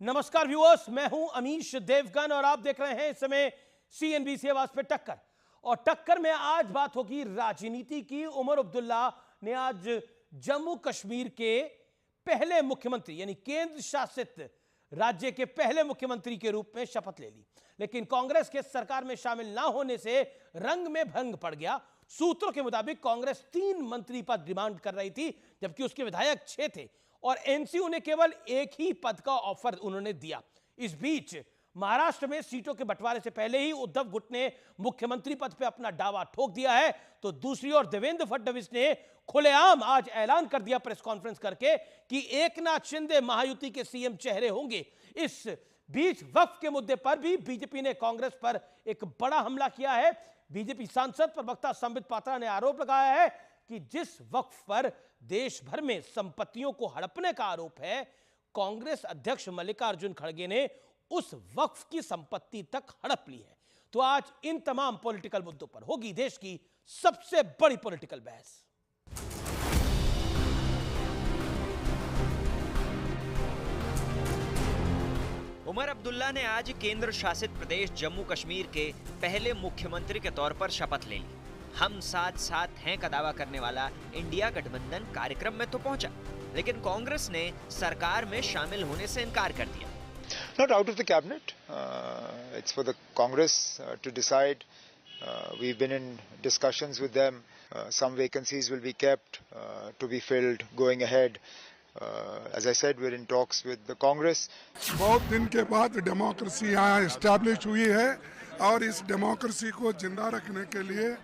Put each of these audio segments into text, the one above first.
नमस्कार व्यूअर्स, मैं हूं अमीश देवगन और आप देख रहे हैं इस समय सीएनबीसी आवाज पे टक्कर। और टक्कर में आज बात होगी राजनीति की। उमर अब्दुल्ला ने आज जम्मू कश्मीर के पहले मुख्यमंत्री यानी केंद्र शासित राज्य के पहले मुख्यमंत्री के रूप में शपथ ले ली, लेकिन कांग्रेस के सरकार में शामिल ना होने से रंग में भंग पड़ गया। सूत्रों के मुताबिक कांग्रेस 3 मंत्री पद डिमांड कर रही थी, जबकि उसके विधायक 6 थे और एनसी उन्हें केवल एक ही पद का ऑफर उन्होंने दिया। इस बीच महाराष्ट्र में सीटों के बंटवारे से पहले ही उद्धव गुट ने मुख्यमंत्री पद पर अपना दावा ठोक दिया है, तो दूसरी ओर देवेंद्र फडणवीस ने खुलेआम आज ऐलान कर दिया प्रेस कॉन्फ्रेंस करके कि एकनाथ शिंदे महायुति के सीएम चेहरे होंगे। इस बीच वक्फ के मुद्दे पर भी बीजेपी ने कांग्रेस पर एक बड़ा हमला किया है। बीजेपी सांसद प्रवक्ता संबित पात्रा ने आरोप लगाया है कि जिस वक्फ पर देश भर में संपत्तियों को हड़पने का आरोप है, कांग्रेस अध्यक्ष मल्लिकार्जुन खड़गे ने उस वक्फ की संपत्ति तक हड़प ली है। तो आज इन तमाम पॉलिटिकल मुद्दों पर होगी देश की सबसे बड़ी पॉलिटिकल बहस। उमर अब्दुल्ला ने आज केंद्र शासित प्रदेश जम्मू कश्मीर के पहले मुख्यमंत्री के तौर पर शपथ ले ली। हम साथ साथ हैं का दावा करने वाला इंडिया गठबंधन कार्यक्रम में तो पहुंचा, लेकिन कांग्रेस ने सरकार में शामिल होने से इनकार कर दिया। Not out of the cabinet. It's for the Congress to decide. We've been in discussions with them. Some vacancies will be kept to be filled going ahead. As I said, we're in talks with the Congress. बहुत दिन के बाद democracy यहाँ establish हुई है और इस democracy को जिंदा रखने के लिए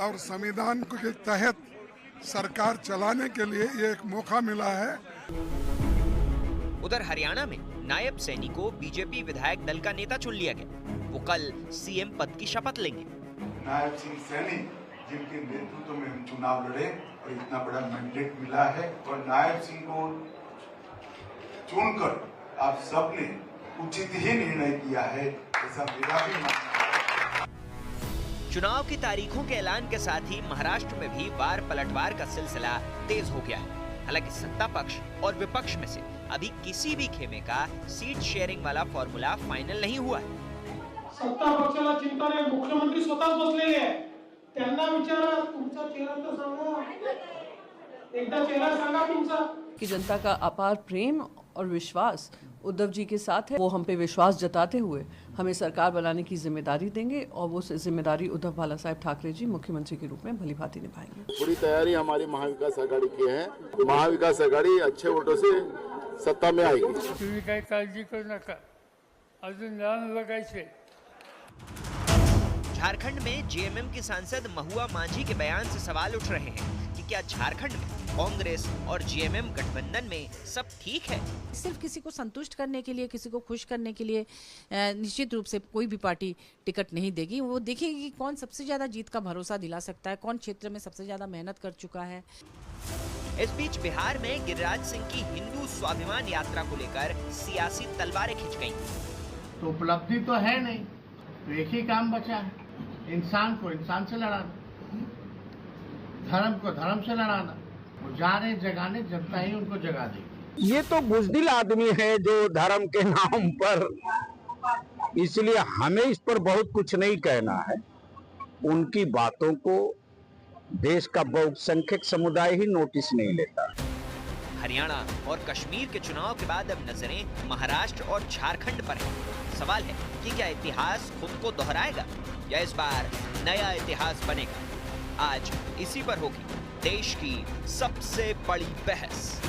और संविधान के तहत सरकार चलाने के लिए ये एक मौका मिला है। उधर हरियाणा में नायब सैनी को बीजेपी विधायक दल का नेता चुन लिया गया। वो कल सीएम पद की शपथ लेंगे। नायब सिंह सैनी जिनके नेतृत्व में हम चुनाव लड़े और इतना बड़ा मैंडेट मिला है, और नायब सिंह को चुनकर आप सबने उचित ही निर्णय किया है, ऐसा मेरा भी मानना है। चुनाव की तारीखों के ऐलान के साथ ही महाराष्ट्र में भी वार पलटवार का सिलसिला तेज हो गया है। हालांकि सत्ता पक्ष और विपक्ष में से अभी किसी भी खेमे का सीट शेयरिंग वाला फॉर्मूला फाइनल नहीं हुआ है। सत्ता पक्षाला चिंता नाही, मुख्यमंत्री स्वतःच बसलेले आहे, त्यांना विचारा तुमचा चेहरा तर सांगा, एकदा चेहरा सांगा तुमचा। कि जनता का अपार प्रेम और विश्वास उद्धव जी के साथ है। वो हम पे विश्वास जताते हुए हमें सरकार बनाने की जिम्मेदारी देंगे और वो जिम्मेदारी उद्धव बाला साहेब ठाकरे जी मुख्यमंत्री के रूप में भली भांति निभाएंगे। पूरी तैयारी हमारी महाविकास आघाड़ी की है। महाविकास आघाड़ी अच्छे वोटों से सत्ता में आएगी। तुम्ही काही काळजी करू नका, अजून लांब लगायचे। झारखंड में जेएमएम की सांसद महुआ मांझी के बयान से सवाल उठ रहे हैं कि क्या झारखंड में कांग्रेस और जेएमएम गठबंधन में सब ठीक है। सिर्फ किसी को संतुष्ट करने के लिए, किसी को खुश करने के लिए निश्चित रूप से कोई भी पार्टी टिकट नहीं देगी। वो देखेगी कि कौन सबसे ज्यादा जीत का भरोसा दिला सकता है, कौन क्षेत्र में सबसे ज्यादा मेहनत कर चुका है। इस बीच बिहार में गिरिराज सिंह की हिंदू स्वाभिमान यात्रा को लेकर सियासी तलवारें खिंच गईं। तो उपलब्धि तो है नहीं, तो एक ही काम बचा है, इंसान को इंसान से लड़ाना, धर्म को धर्म से लड़ाना। वो जाने जगाने जनता ही उनको जगा देगी। ये तो बुज़दिल आदमी है जो धर्म के नाम पर, इसलिए हमें इस पर बहुत कुछ नहीं कहना है। उनकी बातों को देश का बहुसंख्यक समुदाय ही नोटिस नहीं लेता। हरियाणा और कश्मीर के चुनाव के बाद अब नजरें महाराष्ट्र और झारखंड पर है। सवाल है कि क्या इतिहास खुद को दोहराएगा या इस बार नया इतिहास बनेगा। आज इसी पर होगी देश की सबसे बड़ी बहस।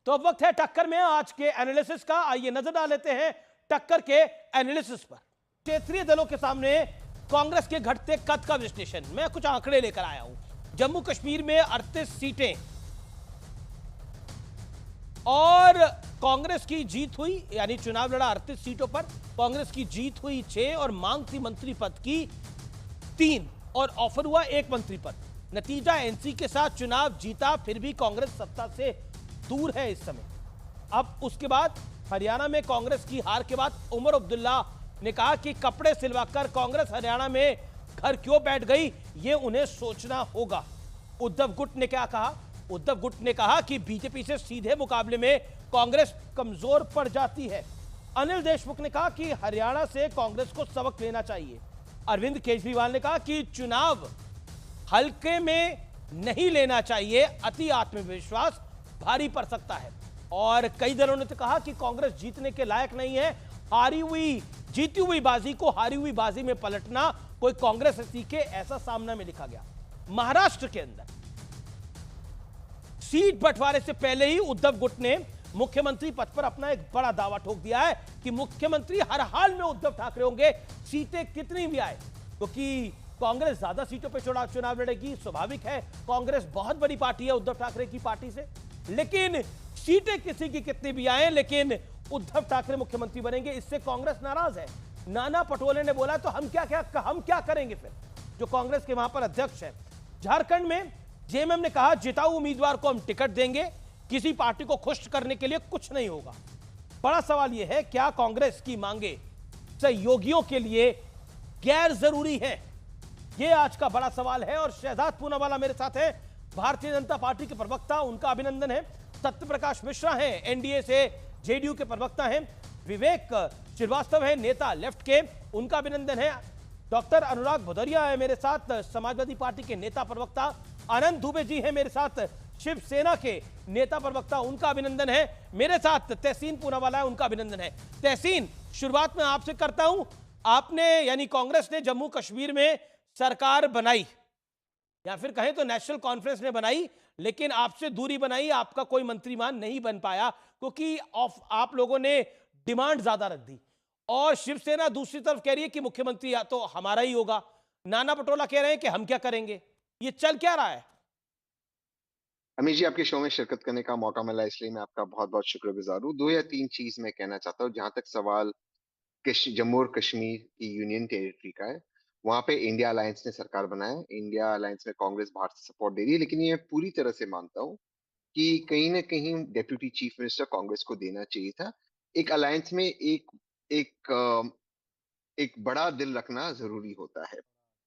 तो अब वक्त है टक्कर में आज के एनालिसिस का। आइए नजर डाल लेते हैं टक्कर के एनालिसिस पर। क्षेत्रीय दलों के सामने कांग्रेस के घटते कद का विश्लेषण। मैं कुछ आंकड़े लेकर आया हूं। जम्मू कश्मीर में 38 सीटें और कांग्रेस की जीत हुई, यानी चुनाव लड़ा 38 सीटों पर, कांग्रेस की जीत हुई 6 और मांग थी मंत्री पद की 3 और ऑफर हुआ 1 मंत्री पद। नतीजा एनसी के साथ चुनाव जीता, फिर भी कांग्रेस सत्ता से दूर है इस समय। अब उसके बाद हरियाणा में कांग्रेस की हार के बाद उमर अब्दुल्ला ने कहा कि कपड़े सिलवाकर कांग्रेस हरियाणा में घर क्यों बैठ गई, ये उन्हें सोचना होगा। उद्धव गुट ने क्या कहा? उद्धव गुट ने कहा कि बीजेपी से सीधे मुकाबले में कांग्रेस कमजोर पड़ जाती है। अनिल देशमुख ने कहा कि हरियाणा से कांग्रेस को सबक लेना चाहिए। अरविंद केजरीवाल ने कहा कि चुनाव हल्के में नहीं लेना चाहिए, अति आत्मविश्वास भारी पड़ सकता है। और कई दलों ने तो कहा कि कांग्रेस जीतने के लायक नहीं है, जीती हुई बाजी को हारी हुई बाजी में पलटना कोई कांग्रेस से सीखे, ऐसा सामना में लिखा गया। महाराष्ट्र के अंदर सीट बंटवारे से पहले ही उद्धव गुट ने मुख्यमंत्री पद पर अपना एक बड़ा दावा ठोक दिया है कि मुख्यमंत्री हर हाल में उद्धव ठाकरे होंगे, सीटें कितनी भी आए, क्योंकि कांग्रेस ज्यादा सीटों पर चुनाव लड़ेगी। स्वाभाविक है, कांग्रेस बहुत बड़ी पार्टी है उद्धव ठाकरे की पार्टी से, लेकिन सीटें किसी की कितनी भी आए, लेकिन उद्धव ठाकरे मुख्यमंत्री बनेंगे, इससे कांग्रेस नाराज है। नाना पटोले ने बोला तो हम क्या करेंगे फिर, जो कांग्रेस के वहां पर अध्यक्ष है। झारखंड में जेएमएम ने कहा जिताऊ उम्मीदवार को हम टिकट देंगे, किसी पार्टी को खुश करने के लिए कुछ नहीं होगा। बड़ा सवाल यह है, क्या कांग्रेस की मांगे सहयोगियों के लिए गैर जरूरी है? यह आज का बड़ा सवाल है। और शहजाद पूनावाला मेरे साथ है, भारतीय जनता पार्टी के प्रवक्ता, उनका अभिनंदन है। सत्य प्रकाश मिश्रा हैं, एनडीए से जेडीयू के प्रवक्ता हैं। विवेक श्रीवास्तव है, नेता लेफ्ट के, उनका अभिनंदन है। डॉक्टर अनुराग भदौरिया है मेरे साथ, समाजवादी पार्टी के नेता प्रवक्ता। आनंद दुबे जी हैं मेरे साथ, शिवसेना के नेता प्रवक्ता, उनका अभिनंदन है। मेरे साथ तहसीन पूनावाला है, उनका अभिनंदन है। तहसीन, शुरुआत में आपसे करता हूं, आपने यानी कांग्रेस ने जम्मू कश्मीर में सरकार बनाई, या फिर कहें तो नेशनल कॉन्फ्रेंस ने बनाई, लेकिन आपसे दूरी बनाई, आपका कोई मंत्रीमान नहीं बन पाया क्योंकि आप लोगों ने डिमांड ज्यादा रख दी। और शिवसेना दूसरी तरफ कह रही है कि मुख्यमंत्री या तो हमारा ही होगा, नाना पटोला कह रहे हैं कि हम क्या करेंगे। ये चल क्या रहा है? अमित जी, आपके शो में शिरकत करने का मौका मिला, इसलिए मैं आपका बहुत बहुत शुक्रगुजार हूँ। 2 या 3 चीज मैं कहना चाहता हूँ। जहां तक सवाल जम्मू और कश्मीर की यूनियन टेरिटरी का है, वहां पे इंडिया अलायंस ने सरकार बनाया। इंडिया अलायंस में कांग्रेस बाहर से सपोर्ट दे रही है, लेकिन ये पूरी तरह से मानता हूँ कि कहीं ना कहीं डेप्यूटी चीफ मिनिस्टर कांग्रेस को देना चाहिए था। एक अलायंस में एक बड़ा दिल रखना जरूरी होता है।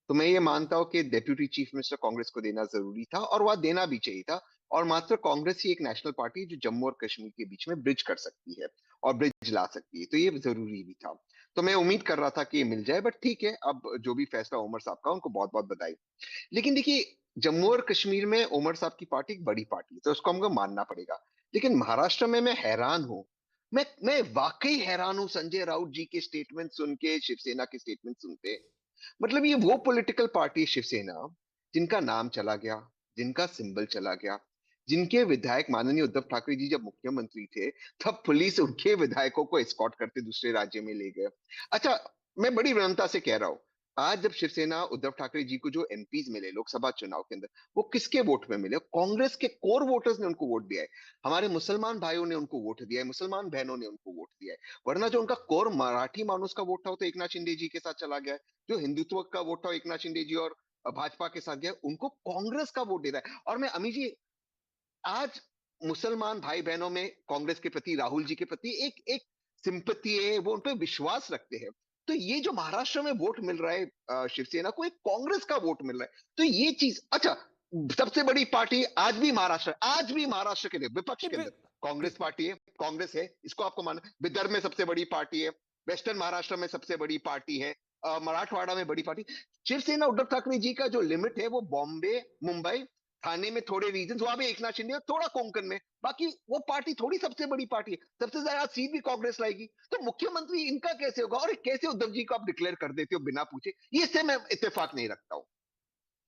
तो मैं ये मानता हूं कि डेप्यूटी चीफ मिनिस्टर कांग्रेस को देना जरूरी था, और वह देना भी चाहिए था। और मात्र कांग्रेस ही एक नेशनल पार्टी जो जम्मू और कश्मीर के बीच में ब्रिज कर सकती है और ब्रिज ला सकती है, तो ये जरूरी भी था। तो मैं उम्मीद कर रहा था कि ये मिल जाए, बट ठीक है, अब जो भी फैसला उमर साहब का, उनको बहुत बहुत बधाई। लेकिन देखिए, जम्मू और कश्मीर में उमर साहब की पार्टी एक बड़ी पार्टी है, तो उसको हमको मानना पड़ेगा। लेकिन महाराष्ट्र में मैं हैरान हूं, मैं वाकई हैरान हूं संजय राउत जी के स्टेटमेंट सुन के, शिवसेना के स्टेटमेंट सुनते। मतलब ये वो पॉलिटिकल पार्टी शिवसेना जिनका नाम चला गया, जिनका सिंबल चला गया, जिनके विधायक माननीय उद्धव ठाकरे जी जब मुख्यमंत्री थे तब पुलिस उनके विधायकों को एस्कॉर्ट करते दूसरे राज्य में ले गए। अच्छा, मैं बड़ी विनम्रता से कह रहा हूं, आज जब शिवसेना उद्धव ठाकरे जी को जो एमपीज मिले लोकसभा चुनाव के अंदर, वो किसके वोट में मिले? कांग्रेस के कोर वोटर्स ने उनको वोट दिया है। हमारे मुसलमान भाइयों ने उनको वोट दिया है, मुसलमान बहनों ने उनको वोट दिया है। वरना जो उनका कोर मराठी मानुस का वोट था, वो तो एकनाथ शिंदे जी के साथ चला गया है। जो हिंदुत्व का वोट था, एकनाथ शिंदे जी और भाजपा के साथ गया, उनको कांग्रेस का वोट दे रहा है। और मैं अमित जी, आज मुसलमान भाई बहनों में कांग्रेस के प्रति, राहुल जी के प्रति एक सिंपैथी है, वो उन पर विश्वास रखते हैं। तो ये जो महाराष्ट्र में वोट मिल रहा है शिवसेना को, एक कांग्रेस का वोट मिल रहा है, तो ये चीज, अच्छा, सबसे बड़ी पार्टी आज भी महाराष्ट्र के लिए विपक्ष के अंदर कांग्रेस पार्टी है, कांग्रेस है, इसको आपको मानना। विदर्भ में सबसे बड़ी पार्टी है, वेस्टर्न महाराष्ट्र में सबसे बड़ी पार्टी है, मराठवाड़ा में बड़ी पार्टी। शिवसेना उद्धव ठाकरे जी का जो लिमिट है वो बॉम्बे, मुंबई, थाने में थोड़े रीजन, वहां भी एकनाथ शिंदे और थोड़ा कोंकण में, बाकी वो पार्टी थोड़ी सबसे बड़ी पार्टी है। सबसे ज्यादा सीट भी कांग्रेस लाएगी, तो मुख्यमंत्री इनका कैसे होगा? और कैसे उद्धव जी को आप डिक्लेयर कर देते हो बिना पूछे? ये इससे मैं इत्तेफाक नहीं रखता हूं।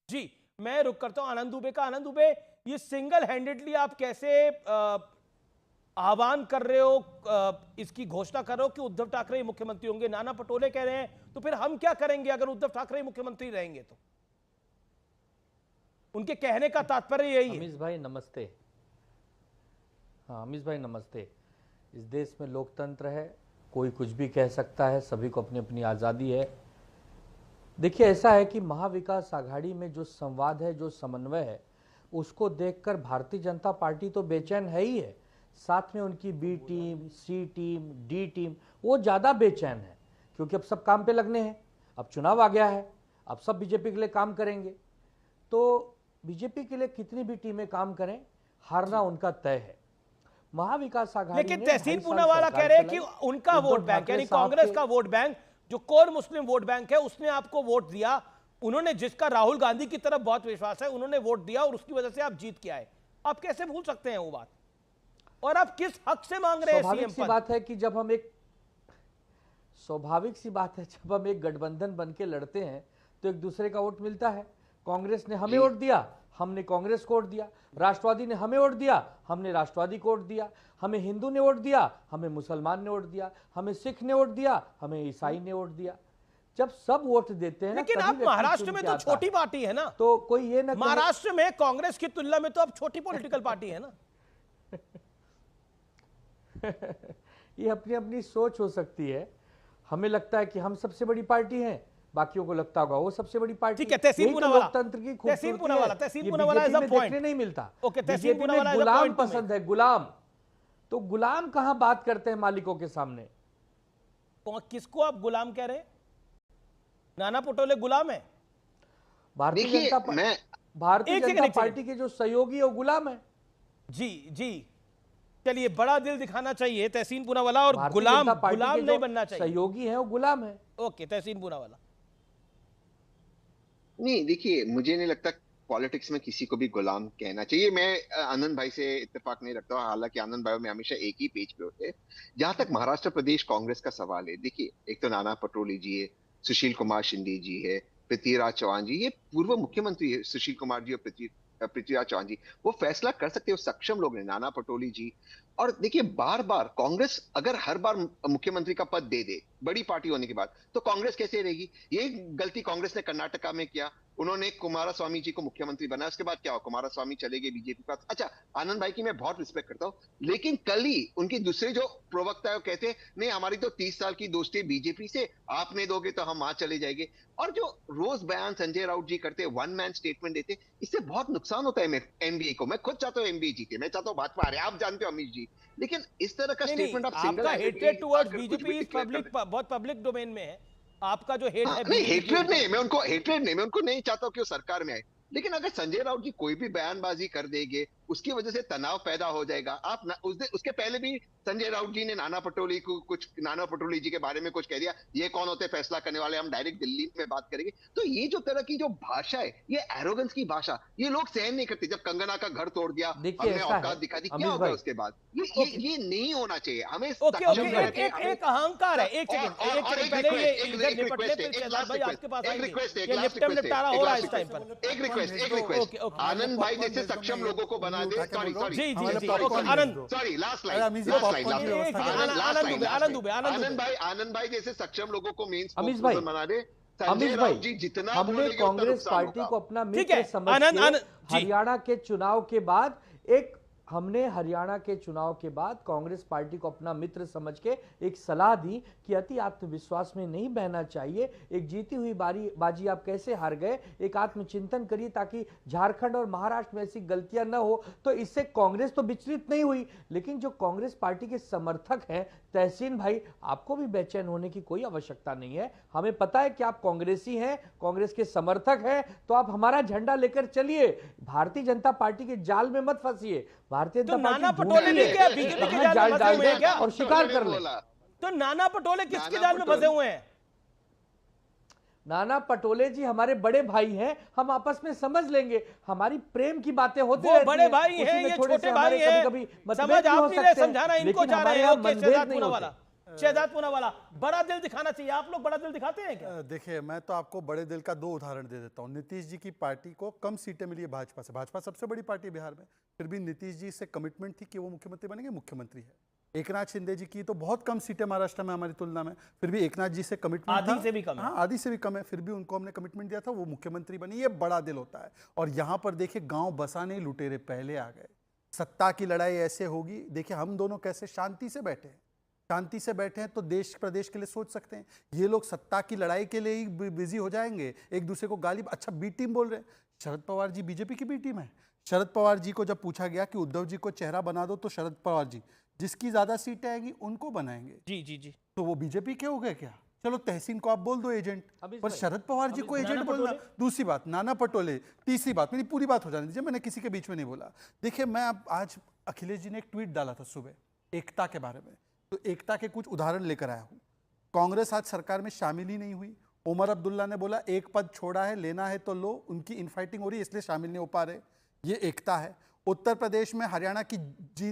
जी, मैं रुक करता हूं आनंद दुबे का। आनंद दुबे, ये सिंगल हैंडेडली आप कैसे आह्वान कर रहे हो, इसकी घोषणा कर रहे हो कि उद्धव ठाकरे मुख्यमंत्री होंगे? नाना पटोले कह रहे हैं, तो फिर हम क्या करेंगे अगर उद्धव ठाकरे मुख्यमंत्री रहेंगे? तो उनके कहने का तात्पर्य यही है। अमीश भाई नमस्ते। हाँ अमीश भाई नमस्ते। इस देश में लोकतंत्र है, कोई कुछ भी कह सकता है, सभी को अपनी अपनी आज़ादी है। देखिए, ऐसा है कि महाविकास आघाड़ी में जो संवाद है, जो समन्वय है, उसको देखकर भारतीय जनता पार्टी तो बेचैन है ही है, साथ में उनकी बी टीम, सी टीम, डी टीम, वो ज़्यादा बेचैन है, क्योंकि अब सब काम पे लगने हैं। अब चुनाव आ गया है, अब सब बीजेपी के लिए काम करेंगे। तो बीजेपी के लिए कितनी भी टीमें काम करें, हारना उनका तय है। महाविकास आघाड़ी लेकिन ने तहसीन 2.5 साल पूनावाला सरकार कह रहे हैं कि चलाई। उनका उद्धव वोट बैंक ठाकरे यानी साहब कांग्रेस के- का वोट बैंक जो कोर मुस्लिम वोट बैंक है उसने आपको वोट दिया, उन्होंने जिसका राहुल गांधी की तरफ बहुत विश्वास है उन्होंने वोट दिया और उसकी वजह से आप जीत के आए। आप कैसे भूल सकते हैं वो बात? और आप किस हक से मांग रहे हैं स्वाभाविक सीएम सी पद? बात है कि जब हम एक स्वाभाविक सी बात है जब हम एक गठबंधन बन के लड़ते हैं तो एक दूसरे का वोट मिलता है। कांग्रेस ने हमें वोट दिया, हमने कांग्रेस को वोट दिया। राष्ट्रवादी ने हमें वोट दिया, हमने राष्ट्रवादी को वोट दिया। हमें हिंदू ने वोट दिया, हमें मुसलमान ने वोट दिया। हमें सिख ने वोट दिया, हमें ईसाई ने वोट दिया। जब सब वोट देते हैं ना, लेकिन तभी आप व्यक्ति महाराष्ट्र चुन में के तो आता छोटी है। पार्टी है ना, तो कोई ये ना कहे- महाराष्ट्र में कांग्रेस की तुलना में तो अब छोटी पॉलिटिकल पार्टी है ना। ये अपनी अपनी सोच हो सकती है। हमें लगता है कि हम सबसे बड़ी पार्टी हैं, बाकियों को लगता होगा वो सबसे बड़ी पार्टी। ठीक है, तहसीन यही तो पूनावाला, लोकतंत्र की तहसीन खूबसूरती पूनावाला, है। तहसीन ये पूनावाला बीजेपी is a में point. देखने नहीं मिलता। ओके, तहसीन बीजेपी में Poonawalla is a Ghulam point to पसंद है, गुलाम। तो गुलाम कहां बात करते हैं मालिकों के सामने? किसको आप गुलाम कह रहे हैं? नाना पटोले गुलाम है? भारतीय देखिए, जनता भारतीय एक जनता सेकंड। पार्टी के जो सहयोगी है वो गुलाम है। जी जी, चलिए, बड़ा दिल दिखाना चाहिए तहसीन पूनावाला, और भारतीय गुलाम जनता पार्टी गुलाम के नहीं जो बनना चाहिए। सहयोगी है वो गुलाम है। ओके, तहसीन पूनावाला। नहीं, देखिए, मुझे नहीं लगता पॉलिटिक्स में किसी को भी गुलाम कहना चाहिए। मैं आनंद भाई से इत्तेफाक नहीं रखता हूँ, हालांकि आनंद भाई में हमेशा एक ही पेज पे होते हैं। जहां तक महाराष्ट्र प्रदेश कांग्रेस का सवाल है, देखिए, एक तो नाना पटोले जी है, सुशील कुमार शिंदे जी है, पृथ्वीराज चौहान जी, ये पूर्व मुख्यमंत्री है, सुशील कुमार जी और पृथ्वीराज चौहान जी, वो फैसला कर सकते हो, सक्षम लोग हैं। नाना पटोले जी, और देखिए, बार बार कांग्रेस अगर हर बार मुख्यमंत्री का पद दे दे बड़ी पार्टी होने के बाद, तो कांग्रेस कैसे रहेगी? ये गलती कांग्रेस ने कर्नाटका में किया। उन्होंने कुमारस्वामी जी को मुख्यमंत्री बनाया, उसके बाद क्या हुआ? कुमारस्वामी चले गए बीजेपी के पास। अच्छा, आनंद भाई की मैं बहुत रिस्पेक्ट करता हूँ, लेकिन कल ही उनके दूसरे जो प्रवक्ता है वो कहते हैं नहीं, हमारी तो 30 साल की दोस्ती है बीजेपी से, आप नहीं दोगे तो हम वहां चले जाएंगे। और जो रोज बयान संजय राउत जी करते हैं, वन मैन स्टेटमेंट देते, इससे बहुत नुकसान होता है एनडीए को। मैं खुद चाहता हूँ एनडीए जीते, मैं चाहता हूँ भाजपा आ रहे, आप जानते हो अमित जी, लेकिन इस तरह का स्टेटमेंट आप सिंगल आपका हेट्रेड टुवर्ड्स बीजेपी पब्लिक, बहुत पब्लिक डोमेन में है आपका जो हेट है। नहीं, हेट्रेड नहीं, मैं उनको नहीं चाहता हूँ कि वो सरकार में आए, लेकिन अगर संजय राउत जी कोई भी बयानबाजी कर देंगे, उसकी वजह से तनाव पैदा हो जाएगा। आप उसके पहले भी संजय राउत जी ने नाना पटोले जी के बारे में कुछ कह दिया, ये कौन होते फैसला करने वाले, हम डायरेक्ट दिल्ली में बात करेंगे। तो ये जो तरह की जो भाषा है, ये एरोगेंस की भाषा, ये लोग सहन नहीं करते। जब कंगना का घर तोड़ दिया, हमने औकात दिखा दी, क्या होगा उसके बाद? ये नहीं होना चाहिए। हमें एक अहंकार है। एक सेकंड पहले ये इधर निपट ले, फिर शहजाद भाई आपके पास आएंगे। ये निपटारा हो रहा है इस टाइम पर। एक रिक्वेस्ट, आनंद भाई जैसे सक्षम लोगों को बना दे। सॉरी आनंद भाई जैसे सक्षम लोगों को मेन स्पोक्सपर्सन बना दे। अमित भाई, जितना हमने कांग्रेस पार्टी को अपना मित्र समझ के हरियाणा के चुनाव के बाद हरियाणा के चुनाव के बाद कांग्रेस पार्टी को अपना मित्र समझ के एक सलाह दी कि अति आत्मविश्वास में नहीं बहना चाहिए। एक जीती हुई बाजी आप कैसे हार गए, एक आत्मचिंतन करिए ताकि झारखंड और महाराष्ट्र में ऐसी गलतियां न हो। तो इससे कांग्रेस तो विचलित नहीं हुई, लेकिन जो कांग्रेस पार्टी के समर्थक हैं, तहसीन भाई, आपको भी बेचैन होने की कोई आवश्यकता नहीं है। हमें पता है कि आप कांग्रेसी हैं, कांग्रेस के समर्थक हैं, तो आप हमारा झंडा लेकर चलिए। भारतीय जनता पार्टी के जाल में मत फंसिए। भारतीय जनता नाना पार्टी पटोले ने क्या बीजेपी के जाल में फंसे हुए हैं क्या? और शिकार कर ले। तो नाना पटोले किसके जाल में फंसे हुए हैं? नाना पटोले जी हमारे बड़े भाई हैं, हम आपस में समझ लेंगे। हमारी प्रेम की बातें होती वो बड़े भाई हैं, ये छोटे भाई हैं, समझ आप नहीं रहे, समझाना इनको चाह रहे हैं। शहजाद पूनावाला, बड़ा दिल दिखाना चाहिए। आप लोग बड़ा दिल दिखाते हैं क्या? देखिए, मैं तो आपको बड़े दिल का 2 उदाहरण दे देता हूँ। नीतीश जी की पार्टी को कम सीटें मिली है भाजपा से। भाजपा सबसे बड़ी पार्टी है बिहार में, फिर भी नीतीश जी से कमिटमेंट थी कि वो मुख्यमंत्री बनेंगे, मुख्यमंत्री है। एकनाथ शिंदे जी की तो बहुत कम सीटें महाराष्ट्र में हमारी तुलना में, फिर भी एकनाथ जी से कमिटमेंट आधी से भी कम है। हाँ, आधी से भी कम है, फिर भी उनको हमने कमिटमेंट दिया था, वो मुख्यमंत्री बने। ये बड़ा दिल होता है। और यहाँ पर देखिए, गांव बसा नहीं, लुटेरे पहले आ गए। सत्ता की लड़ाई ऐसे होगी। देखिए, हम दोनों कैसे शांति से बैठे हैं, तो देश प्रदेश के लिए सोच सकते हैं। ये लोग सत्ता की लड़ाई के लिए ही बिजी हो जाएंगे, एक दूसरे को गाली। अच्छा, बी टीम बोल रहे हैं, शरद पवार जी बीजेपी की बी टीम है। शरद पवार जी को जब पूछा गया कि उद्धव जी को चेहरा बना दो, तो शरद पवार जी जिसकी ज्यादा सीटें आएंगी उनको बनाएंगे। जी। तो वो बीजेपी के हो गए क्या? चलो तहसीन को आप बोल दो एजेंट, पर शरद पवार जी को एजेंट बोलना। दूसरी बात नाना पटोले, तीसरी बात, मेरी पूरी बात हो जाने दीजिए, मैंने किसी के बीच में नहीं बोला। देखिए मैं आज अखिलेश जी ने एक ट्वीट डाला था सुबह एकता के बारे में, तो एकता के कुछ उदाहरण लेकर आया हूं। कांग्रेस आज सरकार में शामिल ही नहीं हुई। उमर अब्दुल्ला ने बोला एक पद छोड़ा है, लेना है तो लो, उनकी इनफाइटिंग हो रही है इसलिए शामिल नहीं हो पा रहे, ये एकता है। उत्तर प्रदेश में हरियाणा की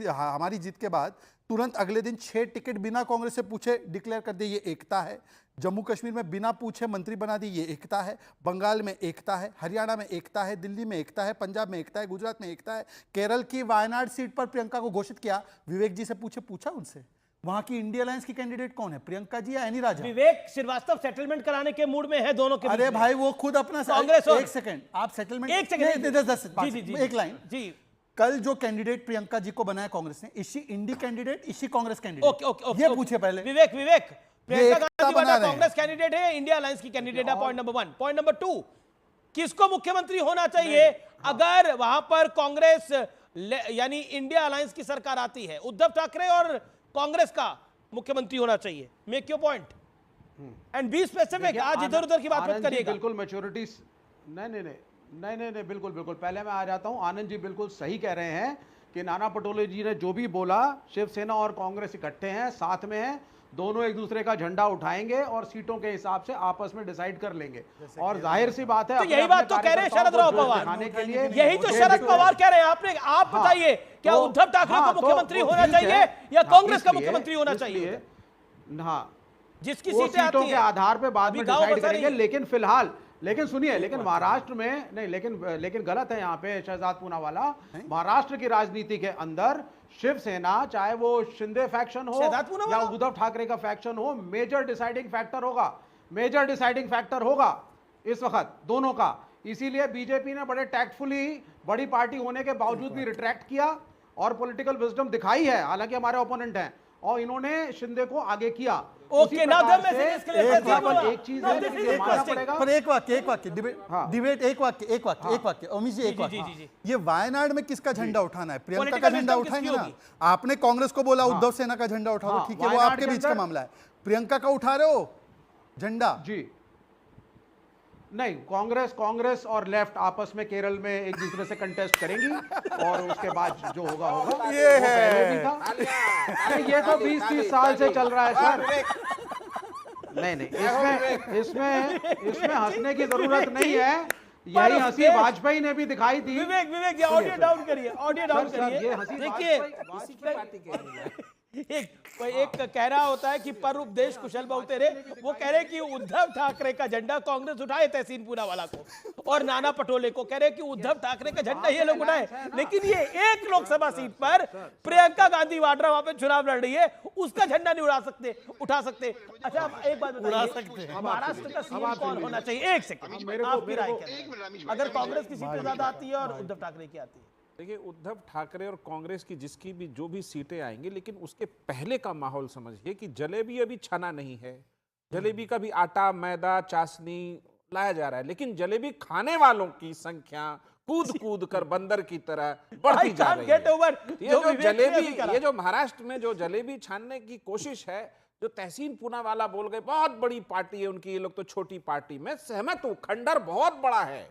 हमारी जीत के बाद तुरंत अगले दिन 6 टिकट बिना कांग्रेस से पूछे डिक्लेयर कर दिए, ये एकता है। जम्मू कश्मीर में बिना पूछे मंत्री बना दी, ये एकता है। बंगाल में एकता है, हरियाणा में एकता है, दिल्ली में एकता है, पंजाब में एकता है, गुजरात में एकता है। केरल की वायनाड सीट पर प्रियंका को घोषित किया, विवेक जी से पूछा उनसे वहां की इंडिया अलायंस की कैंडिडेट कौन है, प्रियंका जी या एनी राजा? विवेक श्रीवास्तव सेटलमेंट कराने के मूड में है दोनों के। अरे भाई वो खुद अपना कांग्रेस। एक सेकंड आप सेटलमेंट, एक सेकंड, एक लाइन जी। कल जो कैंडिडेट प्रियंका जी को बनाया कांग्रेस ने, इसी इंडी कैंडिडेट, इसी कांग्रेस कैंडिडेट, ये पूछे पहले। विवेक प्रियंका गांधी वाड्रा कांग्रेस कैंडिडेट है, इंडिया अलायंस की कैंडिडेट है, पॉइंट नंबर 1। पॉइंट नंबर 2, किसको मुख्यमंत्री होना चाहिए अगर वहां पर कांग्रेस यानी इंडिया अलायंस की सरकार आती है? उद्धव ठाकरे और कांग्रेस का मुख्यमंत्री होना चाहिए। Make your point and be specific. आज इधर उधर की बात मत करिएगा। बिल्कुल मैच्योरिटी नहीं, बिल्कुल पहले मैं आ जाता हूं। आनंद जी बिल्कुल सही कह रहे हैं कि नाना पटोले जी ने जो भी बोला, शिवसेना और कांग्रेस इकट्ठे हैं, साथ में हैं, दोनों एक दूसरे का झंडा उठाएंगे और सीटों के हिसाब से आपस में डिसाइड कर लेंगे। और जाहिर सी बात है, तो यही बात तो कह रहे हैं शरद राव पवार, यही तो शरद पवार कह रहे हैं। आप बताइए क्या उद्धव ठाकरे को मुख्यमंत्री होना चाहिए या कांग्रेस का मुख्यमंत्री होना चाहिए? हाँ, जिसकी सीटों के आधार पे बाद में डिसाइड करेंगे। लेकिन फिलहाल सुनिए, लेकिन महाराष्ट्र में नहीं, लेकिन गलत है यहाँ पे शहजाद पूनावाला। महाराष्ट्र की राजनीति के अंदर शिवसेना, चाहे वो शिंदे फैक्शन हो या उद्धव ठाकरे का फैक्शन हो, मेजर डिसाइडिंग फैक्टर होगा इस वक्त दोनों का। इसीलिए बीजेपी ने बड़े टैक्टफुली, बड़ी पार्टी होने के बावजूद भी रिट्रैक्ट किया और पॉलिटिकल विजडम दिखाई है, हालांकि हमारे ओपोनेंट हैं, और इन्होंने शिंदे को आगे किया। ओके, नाउ द मैसेज इसके लिए एक चीज है, लेकिन मानना पड़ेगा। पर एक वाक्य डिबेट, एक वाक्य अमित जी, एक वाक्य। ये वायनाड में किसका झंडा उठाना है? प्रियंका का झंडा उठाएंगे ना? आपने कांग्रेस को बोला उद्धव सेना का झंडा उठाओ, ठीक है, वो आपके बीच का मामला है। प्रियंका का उठा रहे हो झंडा? जी नहीं, कांग्रेस और लेफ्ट आपस में केरल में एक दूसरे से कंटेस्ट करेंगी और उसके बाद जो होगा ये है। पहले भी था। ये तो 20-30 साल से चल रहा है सर। नहीं, इसमें हंसने की जरूरत नहीं है। यही हंसी वाजपेयी ने भी दिखाई थी। विवेक ऑडियो डाउन करिए। ये हंसी देखिए, एक कह रहा होता है कि पर उपदेश कुशल बहुते रे। वो कह रहे कि उद्धव ठाकरे का झंडा कांग्रेस उठाए तहसीन पूनावाला को, और नाना पटोले को कह रहे कि उद्धव ठाकरे का झंडा ये लोग उठाए। लेकिन ये एक लोकसभा सीट पर प्रियंका गांधी वाड्रा वहां पे चुनाव लड़ रही है, उसका झंडा नहीं उठा सकते। अच्छा, एक बात बताइए, महाराष्ट्र का सीएम कौन होना चाहिए? एक सेकंड, आपकी राय क्या है अगर कांग्रेस की सीटें ज्यादा आती है और उद्धव ठाकरे की आती है? देखिए, उद्धव ठाकरे और कांग्रेस की जिसकी भी जो भी सीटें आएंगी, लेकिन उसके पहले का माहौल समझिए कि जलेबी अभी छना नहीं है। जलेबी का भी आटा, मैदा, चाशनी लाया जा रहा है, लेकिन जलेबी खाने वालों की संख्या कूद कर बंदर की तरह बढ़ती जा रही है। ये जो महाराष्ट्र में जो जलेबी छानने की कोशिश है, जो तहसीन पूनावाला बोल गए बहुत बड़ी पार्टी है उनकी, ये लोग तो छोटी पार्टी। में सहमत हूं, खंडर बहुत बड़ा है।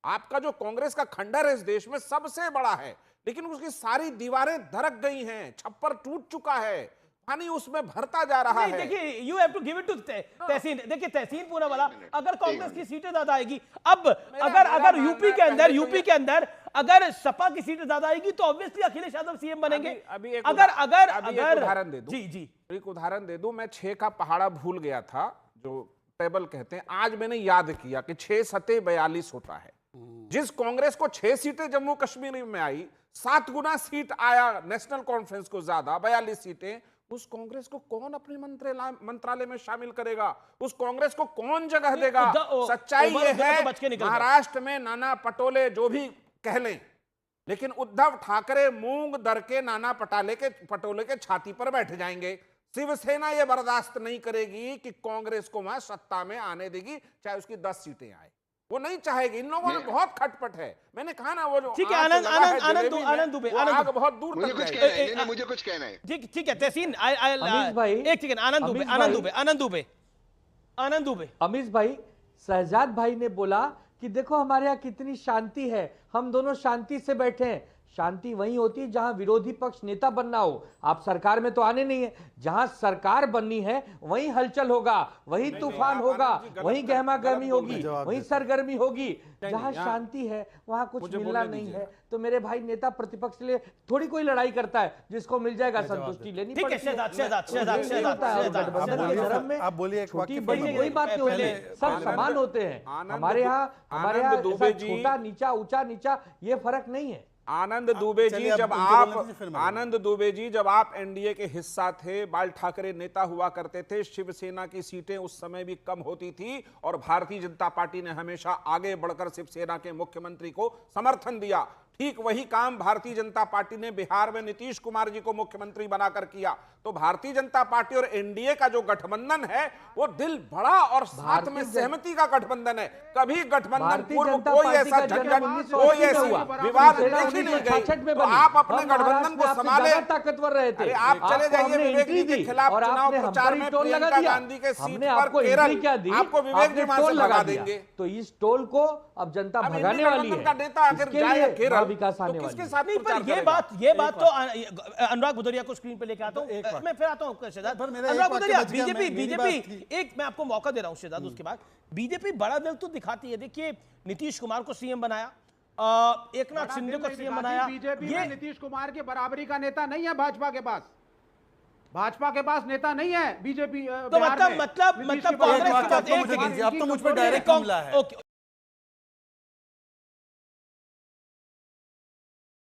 आपका जो कांग्रेस का खंडर है इस देश में सबसे बड़ा है, लेकिन उसकी सारी दीवारें धड़क गई हैं, छप्पर टूट चुका है, पानी उसमें भरता जा रहा है। देखिए, you have to give it to Tahseen. देखिए, तहसीन पूनावाला, अगर कांग्रेस की सीटें ज्यादा आएगी, अब अगर यूपी के अंदर अगर सपा की सीटें ज्यादा आएगी तो ऑब्वियसली अखिलेश यादव सीएम बनेंगे। अभी एक उदाहरण दे दूं। जी, एक उदाहरण दे दूं। मैं 6 का पहाड़ा भूल गया था, जो टेबल कहते हैं। आज मैंने याद किया कि 6 सते 42 होता है। जिस कांग्रेस को 6 सीटें जम्मू कश्मीर में आई, 7 गुना सीट आया नेशनल कॉन्फ्रेंस को ज्यादा, 42 सीटें। उस कांग्रेस को कौन अपने मंत्रालय में शामिल करेगा? उस कांग्रेस को कौन जगह देगा? सच्चाई ये है, महाराष्ट्र में नाना पटोले जो भी कह लें, लेकिन उद्धव ठाकरे मूंग दर के नाना पटोले के छाती पर बैठ जाएंगे। शिवसेना ये बर्दाश्त नहीं करेगी कि कांग्रेस को वहां सत्ता में आने देगी, चाहे उसकी 10 सीटें आए, वो नहीं चाहेगी। इन लोगों में बहुत खटपट है। मैंने कहा ना, वो जो ठीक है, आनंद दुबे बहुत दूर तक जाएगी। मुझे कुछ कहना है। ठीक है, तहसीन एक सेकंड, आनंद दुबे आनंद दुबे। अमीश भाई, शहजाद भाई ने बोला कि देखो हमारे यहाँ कितनी शांति है, हम दोनों शांति से बैठे हैं। शांति वहीं होती है जहां विरोधी पक्ष नेता बनना हो। आप सरकार में तो आने नहीं है, जहां सरकार बननी है वहीं हलचल होगा, वहीं तूफान होगा, वहीं गहमा गहमी होगी, वहीं सरगर्मी होगी। जहां शांति है वहां कुछ मिलना नहीं है। तो मेरे भाई, नेता प्रतिपक्ष के लिए थोड़ी कोई लड़ाई करता है, जिसको मिल जाएगा संतुष्टि लेनी पड़ती है। आप बोलिए, छोटी बड़ी कोई बात नहीं होती, सब समान होते हैं। हमारे यहाँ छोटा नीचा, ऊंचा नीचा, ये फर्क नहीं है। आनंद दुबे जी, जब आप एनडीए के हिस्सा थे, बाल ठाकरे नेता हुआ करते थे, शिवसेना की सीटें उस समय भी कम होती थी और भारतीय जनता पार्टी ने हमेशा आगे बढ़कर शिवसेना के मुख्यमंत्री को समर्थन दिया। ठीक वही काम भारतीय जनता पार्टी ने बिहार में नीतीश कुमार जी को मुख्यमंत्री बनाकर किया। तो भारतीय जनता पार्टी और एनडीए का जो गठबंधन है वो दिल बड़ा और साथ में सहमति का गठबंधन है। कभी गठबंधन पूर्व कोई ऐसा झंझट, कोई ऐसी विवाद देखी नहीं गई। तो आप अपने गठबंधन को संभाले, ताकतवर रहे थे। आप चले जाइए विवेक जी के खिलाफ चुनाव प्रचार में, प्रियंका गांधी के सीट पर केरल, आपको विवेक जी वहां से भगा देंगे। तो इस टोल को अब जनता भगाने वाली है। विकास आने वाली किसके साथ? पर ये बात तो अनुराग भदौरिया को स्क्रीन पे लेके आता हूं। मैं फिर आता हूं शहजाद। अनुराग भदौरिया, बीजेपी एक मैं आपको मौका दे रहा हूं शहजाद, उसके बाद बीजेपी बड़ा दिल तो दिखाती है। देखिए, नीतीश कुमार को सीएम बनाया, एकनाथ शिंदे को सीएम बनाया। बीजेपी में नीतीश कुमार के बराबरी का नेता नहीं है भाजपा के पास। भाजपा के पास नेता नहीं है बीजेपी। तो मतलब कांग्रेस अब तो मुझ पर डायरेक्ट हमला है।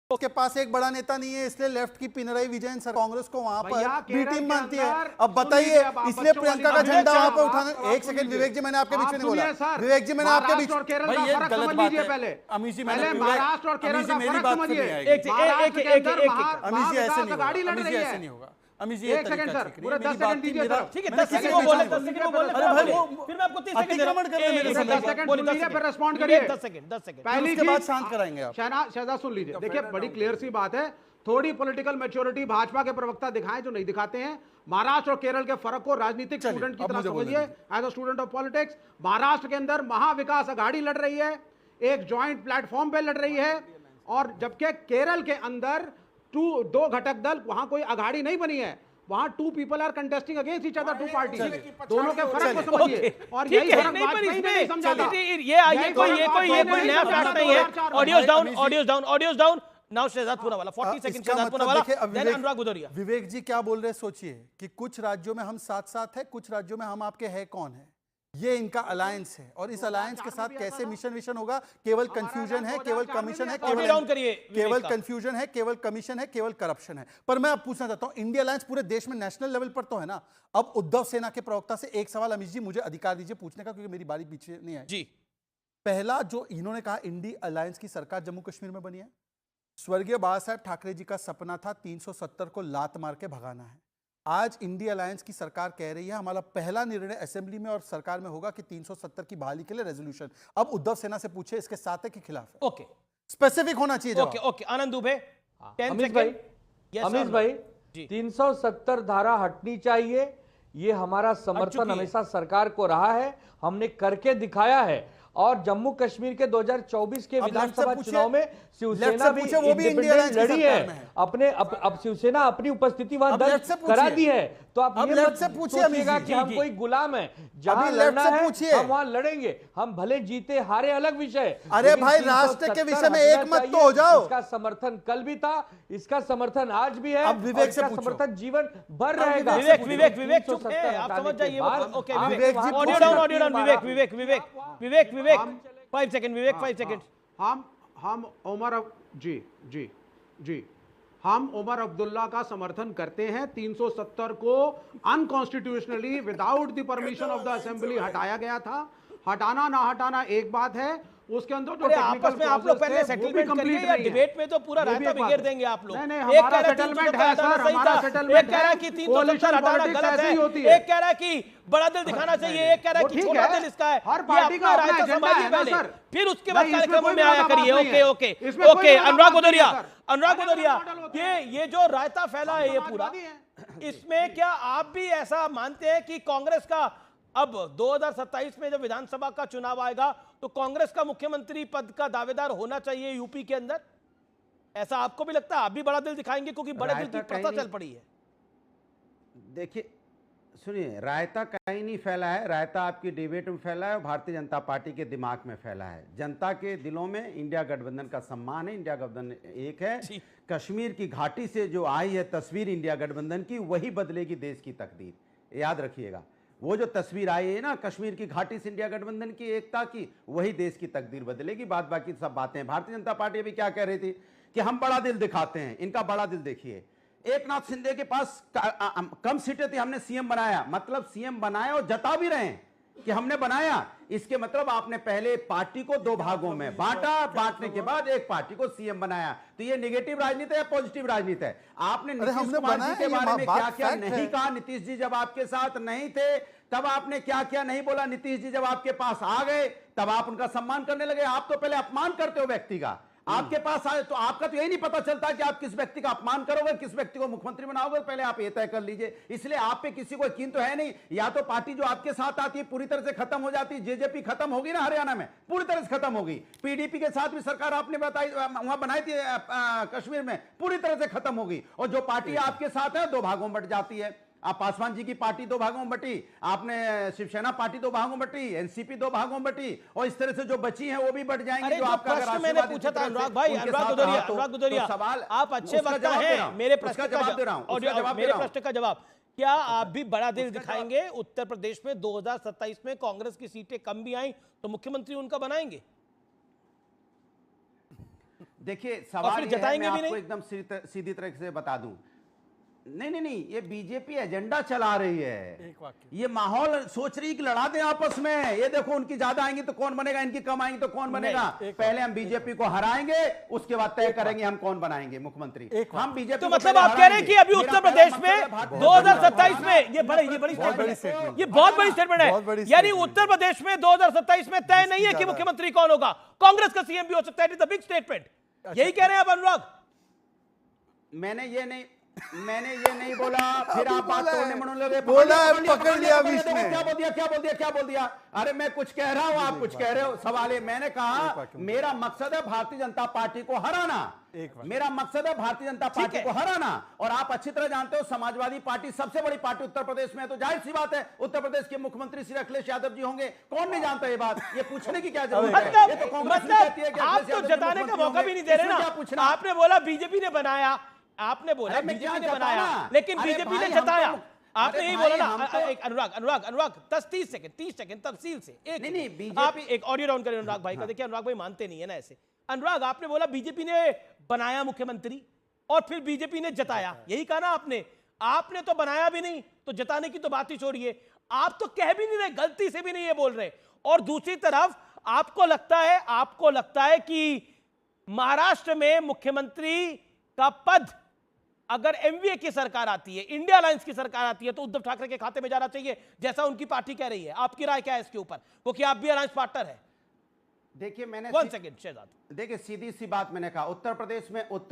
उसके पास एक बड़ा नेता नहीं है, इसलिए लेफ्ट की पिनराई विजयन सर कांग्रेस को वहां पर बी टीम मानती है। अब बताइए, इसलिए प्रियंका का झंडा वहां पर उठाना। एक सेकंड विवेक जी, मैंने आपके बीच में नहीं बोला। विवेक जी, मैंने आपके बीच में, ये गलत बात है पहले। अमीश जी, महाराष्ट्र और केरल का मेरी बात समझिए। अमीश जी, ऐसे नहीं होगा। अमीश जी, एक सेकंड सर, पूरा 10 सेकंड दीजिए सर। ठीक है, 10 सेकंड वो बोले, 10 सेकंड वो बोले, फिर मैं आपको 30 सेकंड अतिक्रमण कर रहे हैं मेरे साथ। 10 सेकंड सुन लीजिए, फिर रिस्पॉन्ड करिए। 10 सेकंड पहली उसके बाद शांत कराएंगे आप। शहजाद सुन लीजिए। देखिए, बड़ी क्लियर सी बात है, थोड़ी पॉलिटिकल मैच्योरिटी भाजपा के प्रवक्ता दिखाएं जो नहीं दिखाते हैं। महाराष्ट्र और केरल के फर्क को राजनीतिक स्टूडेंट की तरह समझिए, as a student of politics. Maharashtra के अंदर महाविकास अघाड़ी लड़ रही है, एक ज्वाइंट प्लेटफॉर्म पे लड़ रही है, और जबकि केरल के अंदर दो घटक दल, वहां कोई अघाड़ी नहीं बनी है, वहां 2 people are contesting against each other, 2 parties. दोनों के फर्क को समझिए। और यही फर्क वाजपेयी ने नहीं समझा था। ये कोई नया फैक्ट नहीं है। ऑडियोज डाउन नाउ शहजाद पूरा वाला 40 सेकंड शहजाद पूरा वाला, देन अनुराग भदौरिया। विवेक जी क्या बोल रहे हैं सोचिए, कि कुछ राज्यों में हम साथ साथ है, कुछ राज्यों में हम आपके है कौन है, ये इनका अलायंस है। और इस अलायंस के साथ कैसे मिशन होगा, केवल कंफ्यूजन है, केवल कमीशन है, केवल कंफ्यूजन है, केवल कमीशन है, केवल करप्शन है। पर मैं अब पूछना चाहता हूं, इंडिया अलायंस पूरे देश में नेशनल लेवल पर तो है ना। अब उद्धव सेना के प्रवक्ता से एक सवाल, अमीश जी मुझे अधिकार दीजिए पूछने का, क्योंकि मेरी बारी पीछे नहीं आई जी। पहला जो इन्होंने कहा, इंडिया अलायंस की सरकार जम्मू कश्मीर में बनी है। स्वर्गीय बाला साहेब ठाकरे जी का सपना था 370 को लात मार के भगाना है। आज इंडिया अलायंस की सरकार कह रही है हमारा पहला निर्णय असेंबली में और सरकार में होगा कि 370 की बहाली के लिए रेजोल्यूशन। अब उद्धव सेना से पूछे इसके साथ है कि खिलाफ है? ओके, स्पेसिफिक होना चाहिए। ओके, आनंद दुबे। अमीश भाई, 370 धारा हटनी चाहिए, ये हमारा समर्थन हमेशा सरकार को रहा है, हमने करके दिखाया है। और जम्मू कश्मीर के 2024 के विधानसभा चुनाव में शिवसेना भी इंडिपेंडेंट लड़ी है। अब शिवसेना अपनी उपस्थिति वहां दर्ज करा दी है। तो आप ये मत सोचिएगा कि हम कोई गुलाम है, जहां लड़ना है हम वहां लड़ेंगे। हम भले जीते हारे अलग विषय, अरे भाई राष्ट्र के विषय में एक मत तो हो जाओ। इसका समर्थन कल भी था, इसका समर्थन आज भी है, अब विवेक से समर्थन जीवन भर रहेगा। विवेक चुप है, आप समझ जाइए। ओके, विवेक जी, ऑडियो डाउन, विवेक 5 सेकंड, विवेक 5 सेकंड। हम उमर जी हम उमर अब्दुल्ला का समर्थन करते हैं। 370 को unconstitutionally without the permission of the assembly हटाया गया था। हटाना ना हटाना एक बात है, उसके अंदर जो आपस में आप लोग पहले सेटलमेंट करिए, या डिबेट में तो पूरा रायता बिखेर देंगे आप लोग। नहीं, हमारा सेटलमेंट है सर, हमारा सेटलमेंट एक कह रहा है कि 370 हटाना गलत है, एक कह रहा है कि बड़ा दिल दिखाना चाहिए, एक कह रहा है कि छोटा दिल इसका है। हर पार्टी का रायता संभालिए पहले, फिर उसके बाद कार्यक्रमों में आया करिए। ओके, अनुराग भदौरिया, ये जो रायता फैला है ये पूरा, इसमें क्या आप भी ऐसा मानते हैं कि कांग्रेस का अब 2027 में जब विधानसभा का चुनाव आएगा तो कांग्रेस का मुख्यमंत्री पद का दावेदार होना चाहिए यूपी के अंदर, ऐसा आपको भी लगता है? आप भी बड़ा दिल दिखाएंगे क्योंकि बड़े दिल की प्रथा चल पड़ी है। देखिए सुनिए, रायता कहीं नहीं फैला है, रायता आपकी डिबेट में फैला है, भारतीय जनता पार्टी के दिमाग में फैला है। जनता के दिलों में इंडिया गठबंधन का सम्मान है, इंडिया गठबंधन एक है। कश्मीर की घाटी से जो आई है तस्वीर इंडिया गठबंधन की, वही बदलेगी देश की तकदीर, याद रखिएगा। वो जो तस्वीर आई है ना कश्मीर की घाटी से इंडिया गठबंधन की एकता की, वही देश की तकदीर बदलेगी। बाद बाकी सब बातें। भारतीय जनता पार्टी अभी क्या कह रही थी कि हम बड़ा दिल दिखाते हैं, इनका बड़ा दिल देखिए। एकनाथ शिंदे के पास कम सीटें थी, हमने सीएम बनाया, मतलब सीएम बनाया और जता भी रहे हैं कि हमने बनाया। इसके मतलब आपने पहले पार्टी को दो भागों में बांटा, बांटने के बाद एक पार्टी को सीएम बनाया। तो ये नेगेटिव राजनीति है या पॉजिटिव राजनीति है? आपने नीतीश कुमार जी के बारे में क्या क्या नहीं कहा? नीतीश जी जब आपके साथ नहीं थे तब आपने क्या क्या नहीं बोला? नीतीश जी जब आपके पास आ गए तब आप उनका सम्मान करने लगे। आप तो पहले अपमान करते हो व्यक्ति का, आपके पास आए तो आपका तो यही नहीं पता चलता कि आप किस व्यक्ति का अपमान करोगे, किस व्यक्ति को मुख्यमंत्री बनाओगे। पहले आप ये तय कर लीजिए। इसलिए आप पे किसी को यकीन तो है नहीं। या तो पार्टी जो आपके साथ आती है पूरी तरह से खत्म हो जाती है। जेजेपी खत्म होगी ना हरियाणा में, पूरी तरह से खत्म होगी। पीडीपी के साथ भी सरकार आपने बताई वहां बनाई थी कश्मीर में, पूरी तरह से खत्म होगी। और जो पार्टी आपके साथ है दो भागों में बट जाती है। आप पासवान जी की पार्टी दो भागों में बटी, आपने शिवसेना पार्टी दो भागों में बटी, एनसीपी दो भागों में बटी, और इस तरह से जो बची हैं वो भी बढ़ जाएंगी। जो आपका प्रश्न मैंने पूछा था अनुराग भाई, अनुराग गुदरिया, सवाल आप अच्छे वक्ता हैं, मेरे प्रश्न का जवाब दे रहा हूं। मेरे प्रश्न का जवाब, क्या आप भी बड़ा दिल दिखाएंगे? उत्तर प्रदेश में 2027 में कांग्रेस की सीटें कम भी आई तो मुख्यमंत्री उनका बनाएंगे? देखिए सवाल जताएंगे भी नहीं, एकदम सीधी तरह से बता दूं। नहीं, ये बीजेपी एजेंडा चला रही है। ये माहौल सोच रही कि लड़ा दें आपस में। ये देखो उनकी ज्यादा आएंगी तो कौन बनेगा, इनकी कम आएंगी तो कौन बनेगा। पहले हम बीजेपी को हराएंगे, उसके बाद तय करेंगे हम कौन बनाएंगे मुख्यमंत्री। हम बीजेपी तो मतलब आप कह रहे हैं कि अभी उत्तर प्रदेश में 2027 में ये बड़ी स्टेटमेंट, ये बहुत बड़ी स्टेटमेंट है। यानी उत्तर प्रदेश में 2027 में तय नहीं है कि मुख्यमंत्री कौन होगा, कांग्रेस का सीएम भी हो सकता है। It is the big statement, यही कह रहे हैं आप अनुराग? मैंने ये नहीं बोला। फिर आप बात तोड़ने मनो लगे, बोला पकड़ लिया बीच में। क्या बोल दिया? अरे मैं कुछ कह रहा हूं, आप कुछ कह रहे हो। सवाल है, मैंने कहा मेरा मकसद है भारतीय जनता पार्टी को हराना। मेरा मकसद है भारतीय जनता पार्टी को हराना। और आप अच्छी तरह जानते हो समाजवादी पार्टी सबसे बड़ी पार्टी उत्तर प्रदेश में है, तो जाहिर सी बात है उत्तर प्रदेश के मुख्यमंत्री श्री अखिलेश यादव जी होंगे। कौन नहीं जानता ये बात? ये पूछने की क्या जरूरत है? ये तो कांग्रेस भी कहती है कि आप तो जताने का मौका भी नहीं दे रहे ना। आपने बोला बीजेपी ने बनाया, आपने बोला बीजेपी ने बनाया, लेकिन बीजेपी ने जताया। आपने यही बोला ना। अनुराग 30 सेकंड तफसील से एक आप एक ऑडियो डाउन करें अनुराग भाई का। देखिए अनुराग भाई मानते नहीं है ना ऐसे। अनुराग आपने बोला बीजेपी ने बनाया मुख्यमंत्री और फिर बीजेपी ने जताया, यही कहा ना आपने? आपने तो बनाया भी नहीं, तो जताने की तो बात ही छोड़िए। आप तो कह भी नहीं रहे, गलती से भी नहीं ये बोल रहे। और दूसरी तरफ आपको लगता है कि महाराष्ट्र में मुख्यमंत्री का पद अगर एमवीए की सरकार आती है, इंडिया अलायंस की सरकार आती है, तो उद्धव ठाकरे के खाते में जाना चाहिए, जैसा उनकी पार्टी कह रही है। आपकी राय क्या है इसके ऊपर, क्योंकि आप भी अलायंस पार्टनर है? देखिए मैंने 1 सेकंड शहजाद, देखिए सीधी सी बात मैंने कहा, उत्तर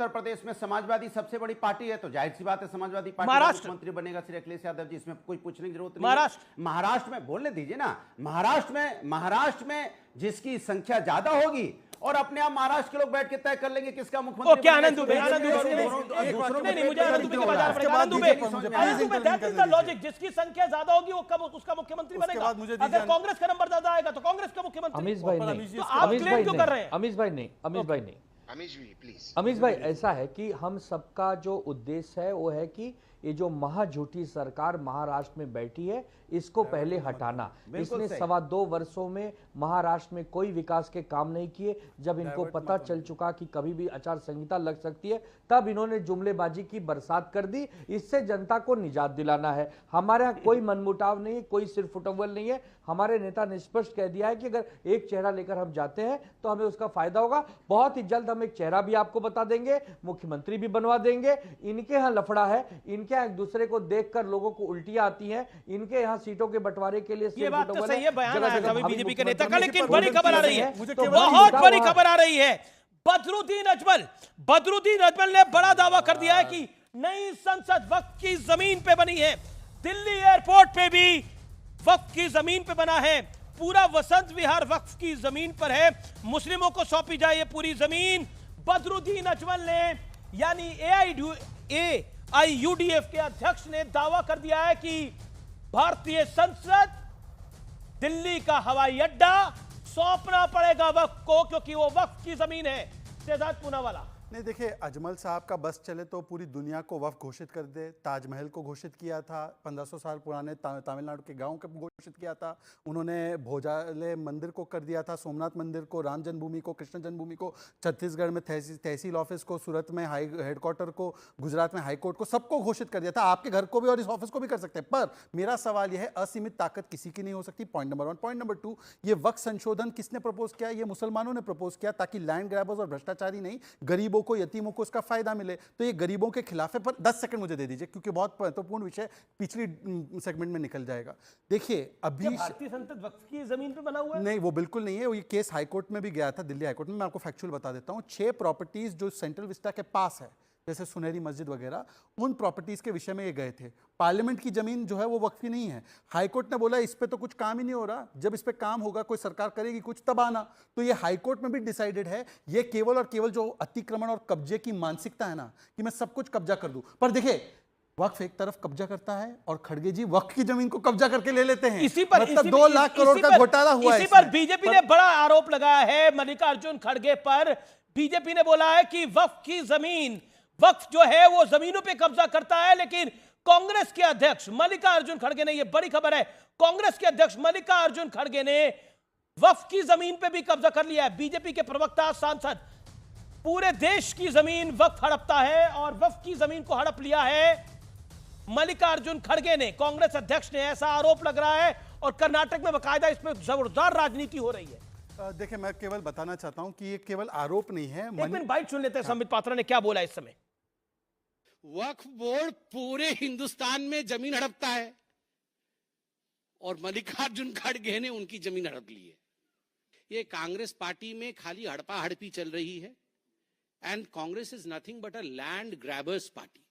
प्रदेश में समाजवादी सबसे बड़ी पार्टी है, तो जाहिर सी बात है समाजवादी पार्टी का मुख्यमंत्री बनेगा श्री अखिलेश यादव जी। इसमें कोई पूछने की जरूरत नहीं। महाराष्ट्र में बोलने दीजिए ना। महाराष्ट्र में जिसकी संख्या ज्यादा होगी और अपने आप महाराष्ट्र के लोग बैठ के तय कर लेंगे किसका मुख्यमंत्री। क्या आनंद दुबे नहीं, मुझे आनंद दुबे के बाजार पड़ेगा। Anand Dubey that is the logic. जिसकी संख्या ज्यादा होगी वो कब उसका मुख्यमंत्री बनेगा। अगर कांग्रेस का नंबर ज्यादा आएगा तो कांग्रेस का मुख्यमंत्री। अमीश भाई तो आप क्लेम क्यों कर रहे हैं? अमीश भाई ऐसा है कि हम सबका जो उद्देश्य है वो है कि ये जो महाझूठी सरकार महाराष्ट्र में बैठी है इसको पहले हटाना। इसने 2.25 वर्षों में महाराष्ट्र में कोई विकास के काम नहीं किए। जब इनको पता चल चुका कि कभी भी आचार संहिता लग सकती है, तब इन्होंने जुमलेबाजी की बरसात कर दी। इससे जनता को निजात दिलाना है। हमारे यहाँ कोई मनमुटाव नहीं है, कोई सिर फुटअव्वल नहीं है। हमारे नेता ने स्पष्ट कह दिया है कि अगर एक चेहरा लेकर हम जाते हैं तो हमें उसका फायदा होगा। बहुत ही जल्द हम एक चेहरा भी आपको बता देंगे, मुख्यमंत्री भी बनवा देंगे। इनके यहाँ लफड़ा है, इनके यहाँ एक दूसरे को देखकर लोगों को उल्टियां आती हैं। इनके यहाँ सीटों के बंटवारे के लिए ये बात तो सही है, बयान आया था बीजेपी के नेता का। लेकिन बड़ी खबर आ रही है, बहुत बड़ी खबर आ रही है। बदरुद्दीन अजमल ने बड़ा दावा कर दिया है कि नई संसद वक्फ की जमीन पे बनी है। दिल्ली एयरपोर्ट पे भी वक्फ की जमीन पे बना है। पूरा वसंत विहार वक्फ की जमीन पर है। मुस्लिमों को सौंपी जाए ये पूरी जमीन। बदरुद्दीन अजमल ने यानी AIUDF के अध्यक्ष ने दावा कर दिया है कि भारतीय संसद दिल्ली का हवाई अड्डा सौंपना पड़ेगा वक्फ को, क्योंकि वो वक्फ की जमीन है। शहजाद पूनावाला। नहीं देखिए, अजमल साहब का बस चले तो पूरी दुनिया को वक्फ घोषित कर दे। ताजमहल को घोषित किया था, 1500 साल पुराने तमिलनाडु के गांव को घोषित किया था उन्होंने। भोजालय मंदिर को कर दिया था, सोमनाथ मंदिर को, राम जन्मभूमि को, कृष्ण जन्मभूमि को, छत्तीसगढ़ में तहसील ऑफिस को, सूरत में हेडक्वार्टर को, गुजरात में हाईकोर्ट को, सबको घोषित कर दिया था। आपके घर को भी और इस ऑफिस को भी कर सकते हैं। पर मेरा सवाल यह है, असीमित ताकत किसी की नहीं हो सकती, पॉइंट नंबर 1। पॉइंट नंबर 2, ये वक्फ संशोधन किसने प्रपोज किया? ये मुसलमानों ने प्रपोज किया, ताकि लैंड ग्रैबर्स और भ्रष्टाचारी नहीं, गरीबों को, यतीमों को इसका फायदा मिले। तो ये गरीबों के खिलाफ है। पर 10 सेकंड मुझे दे दीजिए, क्योंकि बहुत महत्वपूर्ण विषय पिछली सेगमेंट में निकल जाएगा। देखिए, अभी भारतीय संसद वक्फ की जमीन पे बना हुआ है? नहीं, वो बिल्कुल नहीं है। वो ये केस हाईकोर्ट में भी गया था, दिल्ली हाईकोर्ट में। मैं आपको फैक्चुअल बता देता हूँ। 6 प्रॉपर्टीज जो सेंट्रल विस्टा के पास है, जैसे सुनहरी मस्जिद वगैरह, उन प्रॉपर्टीज के विषय में ये गए थे। पार्लियामेंट की जमीन जो है वो वक्फ की नहीं है। हाईकोर्ट ने बोला इस पे तो कुछ काम ही नहीं हो रहा, जब इस पे काम होगा, कोई सरकार करेगी कुछ, तब आना। तो ये हाईकोर्ट में भी डिसाइडेड है। ये केवल और केवल जो अतिक्रमण और कब्जे की मानसिकता है ना, कि मैं सब कुछ कब्जा कर दूं। पर देखिए, वक्फ एक तरफ कब्जा करता है और खड़गे जी वक्फ की जमीन को कब्जा करके ले लेते हैं। इसी पर मतलब 2 लाख करोड़ का घोटाला हुआ है। इसी पर बीजेपी ने बड़ा आरोप लगाया है मल्लिकार्जुन खड़गे पर। बीजेपी ने बोला है कि वक्फ की जमीन, वक्फ जो है वो जमीनों पे कब्जा करता है। लेकिन कांग्रेस के अध्यक्ष मल्लिकार्जुन खड़गे ने, ये बड़ी खबर है, कांग्रेस के अध्यक्ष मल्लिकार्जुन खड़गे ने वक्फ की जमीन पे भी कब्जा कर लिया है। बीजेपी के प्रवक्ता, सांसद, पूरे देश की जमीन वक्फ हड़पता है और वक्फ की जमीन को हड़प लिया है मल्लिकार्जुन खड़गे ने। कांग्रेस अध्यक्ष ने ऐसा आरोप लग रहा है और कर्नाटक में बाकायदा इस पर जोरदार राजनीति हो रही है। देखिए, मैं केवल बताना चाहता हूं कि ये केवल आरोप नहीं है। एक मिनट बाइट सुन लेते हैं, संबित पात्रा ने क्या बोला इस समय। वक्फ बोर्ड पूरे हिंदुस्तान में जमीन हड़पता है और मल्लिकार्जुन खड़गे ने उनकी जमीन हड़प ली है। ये कांग्रेस पार्टी में खाली हड़पा हड़पी चल रही है। And Congress is nothing but a land grabbers party.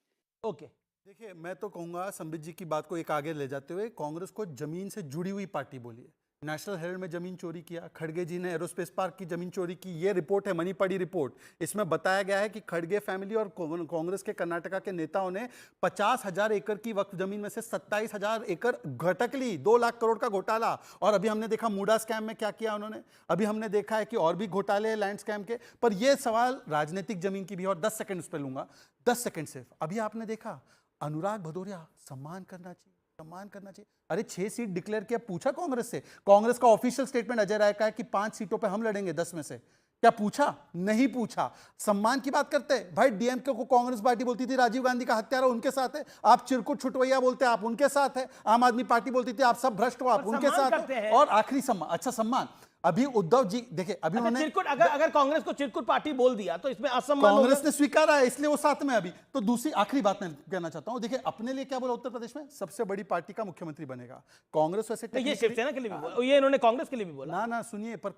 Okay, देखिए, मैं तो कहूंगा संबित जी की बात को एक आगे ले जाते हुए, कांग्रेस को जमीन से जुड़ी हुई पार्टी बोलिए। नेशनल हेराल्ड में जमीन चोरी किया, खड़गे जी ने एरोस्पेस पार्क की जमीन चोरी की। ये रिपोर्ट है, मनी पड़ी रिपोर्ट। इसमें बताया गया है कि खड़गे फैमिली और कांग्रेस के कर्नाटका के नेताओं ने 50,000 एकड़ की वक्फ जमीन में से 27,000 एकड़ घटक ली। 2 लाख करोड़ का घोटाला। और अभी हमने देखा मूडा स्कैम में क्या किया उन्होंने। अभी हमने देखा है कि और भी घोटाले हैं लैंड स्कैम के। पर यह सवाल राजनीतिक जमीन की भी, और 10 सेकंड उस पर लूंगा, 10 सेकंड सिर्फ। अभी आपने देखा अनुराग भदौरिया, सम्मान करना चाहिए, सम्मान करना चाहिए। अरे 6 सीट डिक्लेयर किया, पूछा कांग्रेस से? कांग्रेस का ऑफिशियल स्टेटमेंट अजय राय का है कि 5 सीटों पे हम लड़ेंगे 10 में से। क्या पूछा? नहीं पूछा। सम्मान की बात करते हैं भाई। डीएमके को कांग्रेस पार्टी बोलती थी राजीव गांधी का हत्यारा उनके साथ है, आप चिरकुट छुटवैया बोलते हैं, आप उनके साथ है। आम आदमी पार्टी बोलती थी आप सब भ्रष्ट हो, आप उनके साथ है। और आखिरी सम्मान, अच्छा सम्मान, अभी उद्धव जी देखिए, अभी उन्होंने चिरकुट, अगर कांग्रेस को चिरकुट पार्टी बोल दिया तो इसमें असम्मान, कांग्रेस ने स्वीकारा है, इसलिए वो साथ में। अभी तो दूसरी आखिरी बात मैं कहना चाहता हूं। देखिए, अपने लिए क्या बोला, उत्तर प्रदेश में सबसे बड़ी पार्टी का मुख्यमंत्री बनेगा। कांग्रेस वैसे ये शिवसेना के लिए भी बोला, ये इन्होंने कांग्रेस के लिए भी बोला। ना सुनिए, पर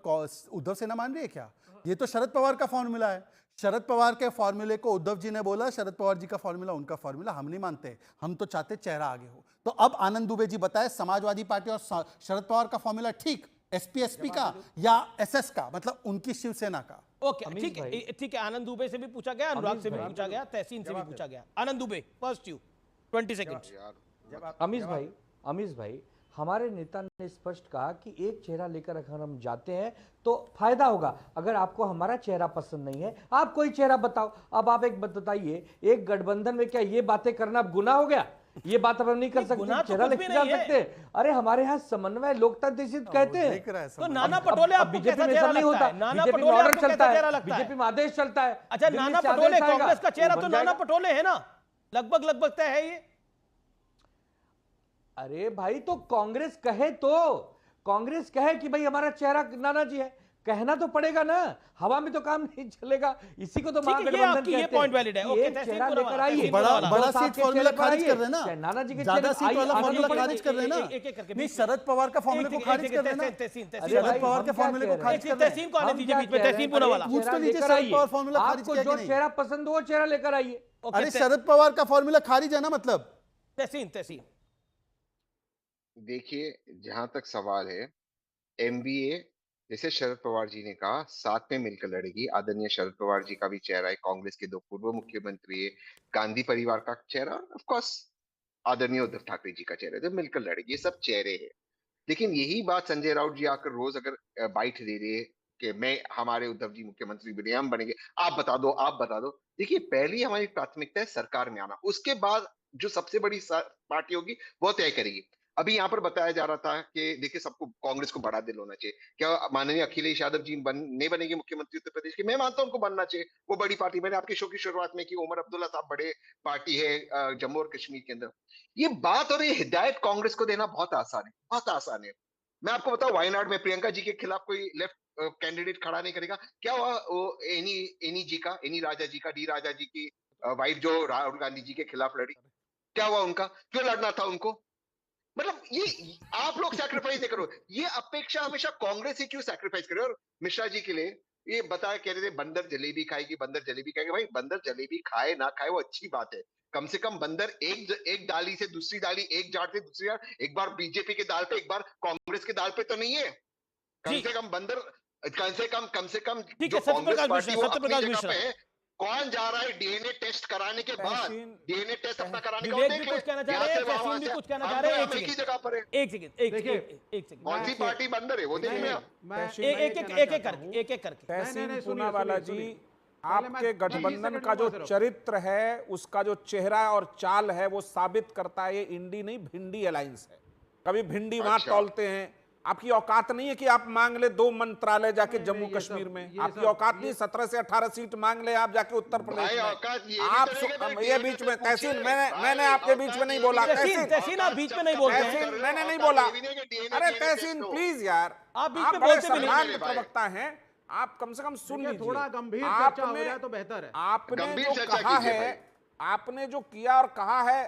उद्धव सेना मान रही है क्या? ये तो शरद पवार का फॉर्मूला है। शरद पवार के फॉर्मूले को उद्धव जी ने बोला, शरद पवार जी का फॉर्मूला उनका फॉर्मूला। हम नहीं मानते, हम तो चाहते चेहरा आगे हो। तो अब आनंद दुबे जी बताए, समाजवादी पार्टी और शरद पवार का फॉर्मूला ठीक, एसपी का या एसएस का, मतलब उनकी शिवसेना का। ओके, ठीक है, ठीक है। आनंद दुबे से भी पूछा गया, अनुराग से भी पूछा गया, तहसीन से भी पूछा गया। Anand Dubey, first you, 20 second. Amish भाई, हमारे नेता ने स्पष्ट कहा कि एक चेहरा लेकर अगर हम जाते हैं तो फायदा होगा। अगर आपको हमारा चेहरा पसंद नहीं है, आप कोई चेहरा बताओ। अब आप एक बताइए, एक गठबंधन में क्या ये बातें करना गुनाह हो गया? ये बात हम नहीं कर सकते, चेहरा लेकर जा सकते। अरे हमारे यहाँ समन्वय लोकतंत्र इसे कहते हैं। तो नाना पटोले आपको कैसा चेहरा लगता है? नाना पटोले आपको कैसा चेहरा लगता है? बीजेपी में आदेश चलता है। अच्छा, नाना पटोले कांग्रेस का चेहरा तो नाना पटोले है ना, लगभग तय है ये। अरे भाई, तो कांग्रेस कहे कि भाई हमारा चेहरा नाना जी है, कहना तो पड़ेगा ना। हवा में तो काम नहीं चलेगा। इसी को तो महागठबंधन कहते हैं। ये पॉइंट वैलिड है। ओके, चेहरा लेकर आइए। बड़ा सीट फॉर्मूला खारिज कर रहे ना, नाना जी के ज्यादा सीट वाला फॉर्मूला खारिज कर रहे ना। नहीं, शरद पवार का फॉर्मूले को खारिज कर रहे ना। शरद पवार के फॉर्मूले को खारिज कर रहे हैं। तहसीन को आने दीजिए बीच में, तहसीन पूनावाला पूछ तो लीजिए, शरद पवार फॉर्मूला खारिज किया कि जो नहीं? चेहरा पसंद हो वो चेहरा लेकर आइए। अरे शरद पवार का फॉर्मूला खारिज है ना, मतलब तहसीन देखिए, जहां तक सवाल है, एमबीए जैसे शरद पवार जी ने कहा साथ में मिलकर लड़ेगी। आदरणीय शरद पवार जी का भी चेहरा है, कांग्रेस के 2 पूर्व मुख्यमंत्री है, गांधी परिवार का चेहरा, ऑफ कोर्स आदरणीय उद्धव ठाकरे जी का चेहरा है, जो मिलकर लड़ेगी। ये सब चेहरे हैं। लेकिन यही बात संजय राउत जी आकर रोज अगर बाइट दे रहे हैं कि मैं हमारे उद्धव जी मुख्यमंत्री बने, हम बनेंगे, आप बता दो, आप बता दो। देखिए, पहली हमारी प्राथमिकता है सरकार में आना, उसके बाद जो सबसे बड़ी पार्टी होगी वो तय करेगी। अभी यहाँ पर बताया जा रहा था कि देखिए सबको कांग्रेस को बड़ा दिल होना चाहिए। क्या माननीय अखिलेश यादव जी नहीं बनेंगे मुख्यमंत्री उत्तर प्रदेश के? मैं मानता हूँ उनको बनना चाहिए, वो बड़ी पार्टी। मैंने आपके शो की शुरुआत में की, उमर अब्दुल्ला साहब बड़े पार्टी है जम्मू और कश्मीर के अंदर। ये बात और ये हिदायत कांग्रेस को देना बहुत आसान है, बहुत आसान है। मैं आपको बताऊं, वायनाड में प्रियंका जी के खिलाफ कोई लेफ्ट कैंडिडेट खड़ा नहीं करेगा। क्या हुआ वो एनी जी का, एनी राजा जी का, डी राजा जी की वाइफ जो राहुल गांधी जी के खिलाफ लड़ी, क्या हुआ उनका? क्यों लड़ना था उनको? मतलब ये आप लोग सैक्रिफाइस नहीं करो, ये अपेक्षा हमेशा कांग्रेस ही क्यों सैक्रिफाइस करे? और मिश्रा जी के लिए ये बताया, कह रहे थे बंदर जलेबी खाएगी, बंदर जलेबी खाएगी। भाई बंदर जलेबी खाए ना खाए वो अच्छी बात है, कम से कम बंदर एक डाली से दूसरी डाली, एक जाट से दूसरी जाट, एक बार बीजेपी के दाल पे, एक बार कांग्रेस के दाल पे तो नहीं है। कम से कम बंदर, कम से कम जो कांग्रेस पार्टी वो अपनी जगह पे है। कौन जा रहा है डीएनए टेस्ट कराने के बाद, डीएनए टेस्ट अपना कराने का विवेक भी कुछ कहना चाह रहे हैं, तहसीन भी कुछ कहना चाह रहे हैं। एक ही जगह पर है। एक सेकंड कौन सी पार्टी बंदर है वो देखिए। एक एक करके तहसीन पूनावाला जी, आपके गठबंधन का जो चरित्र है, उसका जो चेहरा और चाल है, वो साबित करता है ये इंडी नहीं भिंडी अलायंस है। कभी भिंडी वहां तौलते हैं। आपकी औकात नहीं है कि आप मांग ले 2 मंत्रालय जाके जम्मू कश्मीर में। आपकी औकात नहीं 17 से 18 सीट मांग ले आप जाके उत्तर प्रदेश में। आप ये बीच में तहसीन, मैंने आपके बीच में नहीं बोला। तहसीन आप बीच में नहीं बोलते हैं। मैंने नहीं बोला। अरे तहसीन प्लीज यार, आप बड़े सम्मानित प्रवक्ता हैं, आप कम से कम सुन लीजिए। थोड़ा गंभीर चर्चा हो जाए तो बेहतर है। आपने जो कहा है, आपने जो किया और कहा है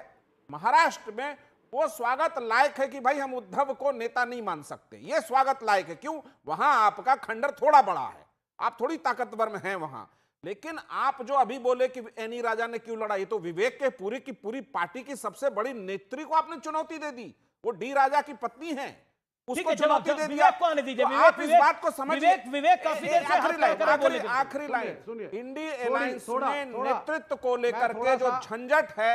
महाराष्ट्र में, वो स्वागत लायक है कि भाई हम उद्धव को नेता नहीं मान सकते। ये स्वागत लायक है। क्यों? वहां आपका खंडर थोड़ा बड़ा है, आप थोड़ी ताकतवर में हैं वहां। लेकिन आप जो अभी बोले कि एनी राजा ने क्यों लड़ा, ये तो विवेक के पूरी की पूरी पार्टी की सबसे बड़ी नेत्री को आपने चुनौती दे दी। वो डी राजा की पत्नी है, उसको चुनौती दे दिया। आप इस बात को समझिए। विवेक काफी देर से आखिरी लाइन, इंडी अलायंस में नेतृत्व को लेकर के जो झंझट है,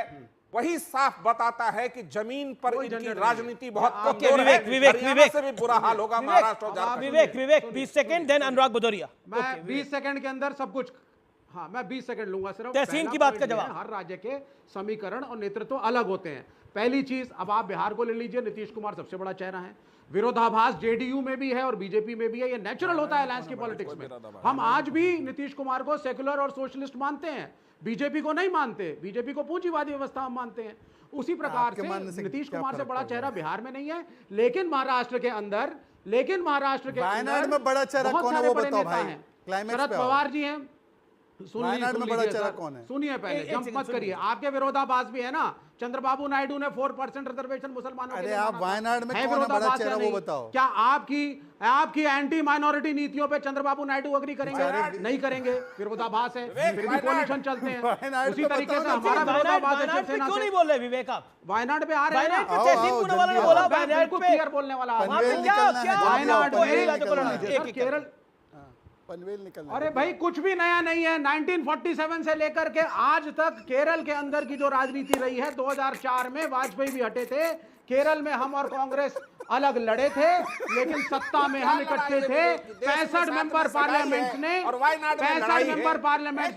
वही साफ बताता है कि जमीन पर इनकी राजनीति बहुत कमजोर है। विवेक से भी बुरा हाल होगा महाराष्ट्र और झारखंड। विवेक 20 सेकंड, देन अनुराग भदौरिया। मैं 20 सेकंड के अंदर सब कुछ, हाँ मैं 20 सेकंड लूंगा सिर्फ। तहसीन की बात का जवाब। हर राज्य के समीकरण और नेतृत्व अलग होते हैं। पहली चीज, अब आप बिहार को ले लीजिए, नीतीश कुमार सबसे बड़ा चेहरा है। विरोधाभास जेडीयू में भी है और बीजेपी में भी है, ये नेचुरल होता है अलायंस की पॉलिटिक्स में। हम आज भी नीतीश कुमार को सेक्युलर और सोशलिस्ट मानते हैं, बीजेपी को नहीं मानते। बीजेपी को पूंजीवादी व्यवस्था हम मानते हैं। उसी प्रकार से नीतीश कुमार से बड़ा चेहरा बिहार में नहीं है, लेकिन महाराष्ट्र के अंदर, वायनाड में बड़ा चेहरा कौन है वो बताओ भाई। शरद पवार जी हैं। वायनाड में बड़ा चेहरा कौन है? सुनिए पहले, जंप मत करिए। आपके विरोधाभास भी है ना, चंद्रबाबू नायडू ने 4% रिजर्वेशन मुसलमानों के लिए। आप वायनाड में कौन है बड़ा चेहरा वो बताओ। क्या आपकी एंटी माइनॉरिटी नीतियों पे चंद्रबाबू नायडू अग्री करेंगे? नहीं करेंगे, विरोधाभास है, फिर भी कोalition चलते हैं। उसी तरीके से हमारा विरोधाभास है शिवसेना से। क्यों नहीं बोल रहे विवेक आप? वायनाड पे आ रहे हैं ना, वायनाड बिल्कुल क्लियर बोलने वाला। वायनाड केरल पनवेल निकलना। अरे भाई कुछ भी नया नहीं है। 1947 से लेकर के आज तक केरल के अंदर की जो राजनीति रही है, 2004 में वाजपेयी भी हटे थे। केरल में हम और कांग्रेस अलग लड़े थे, लेकिन सत्ता में हम इकट्ठे थे। 65 मेंबर पार्लियामेंट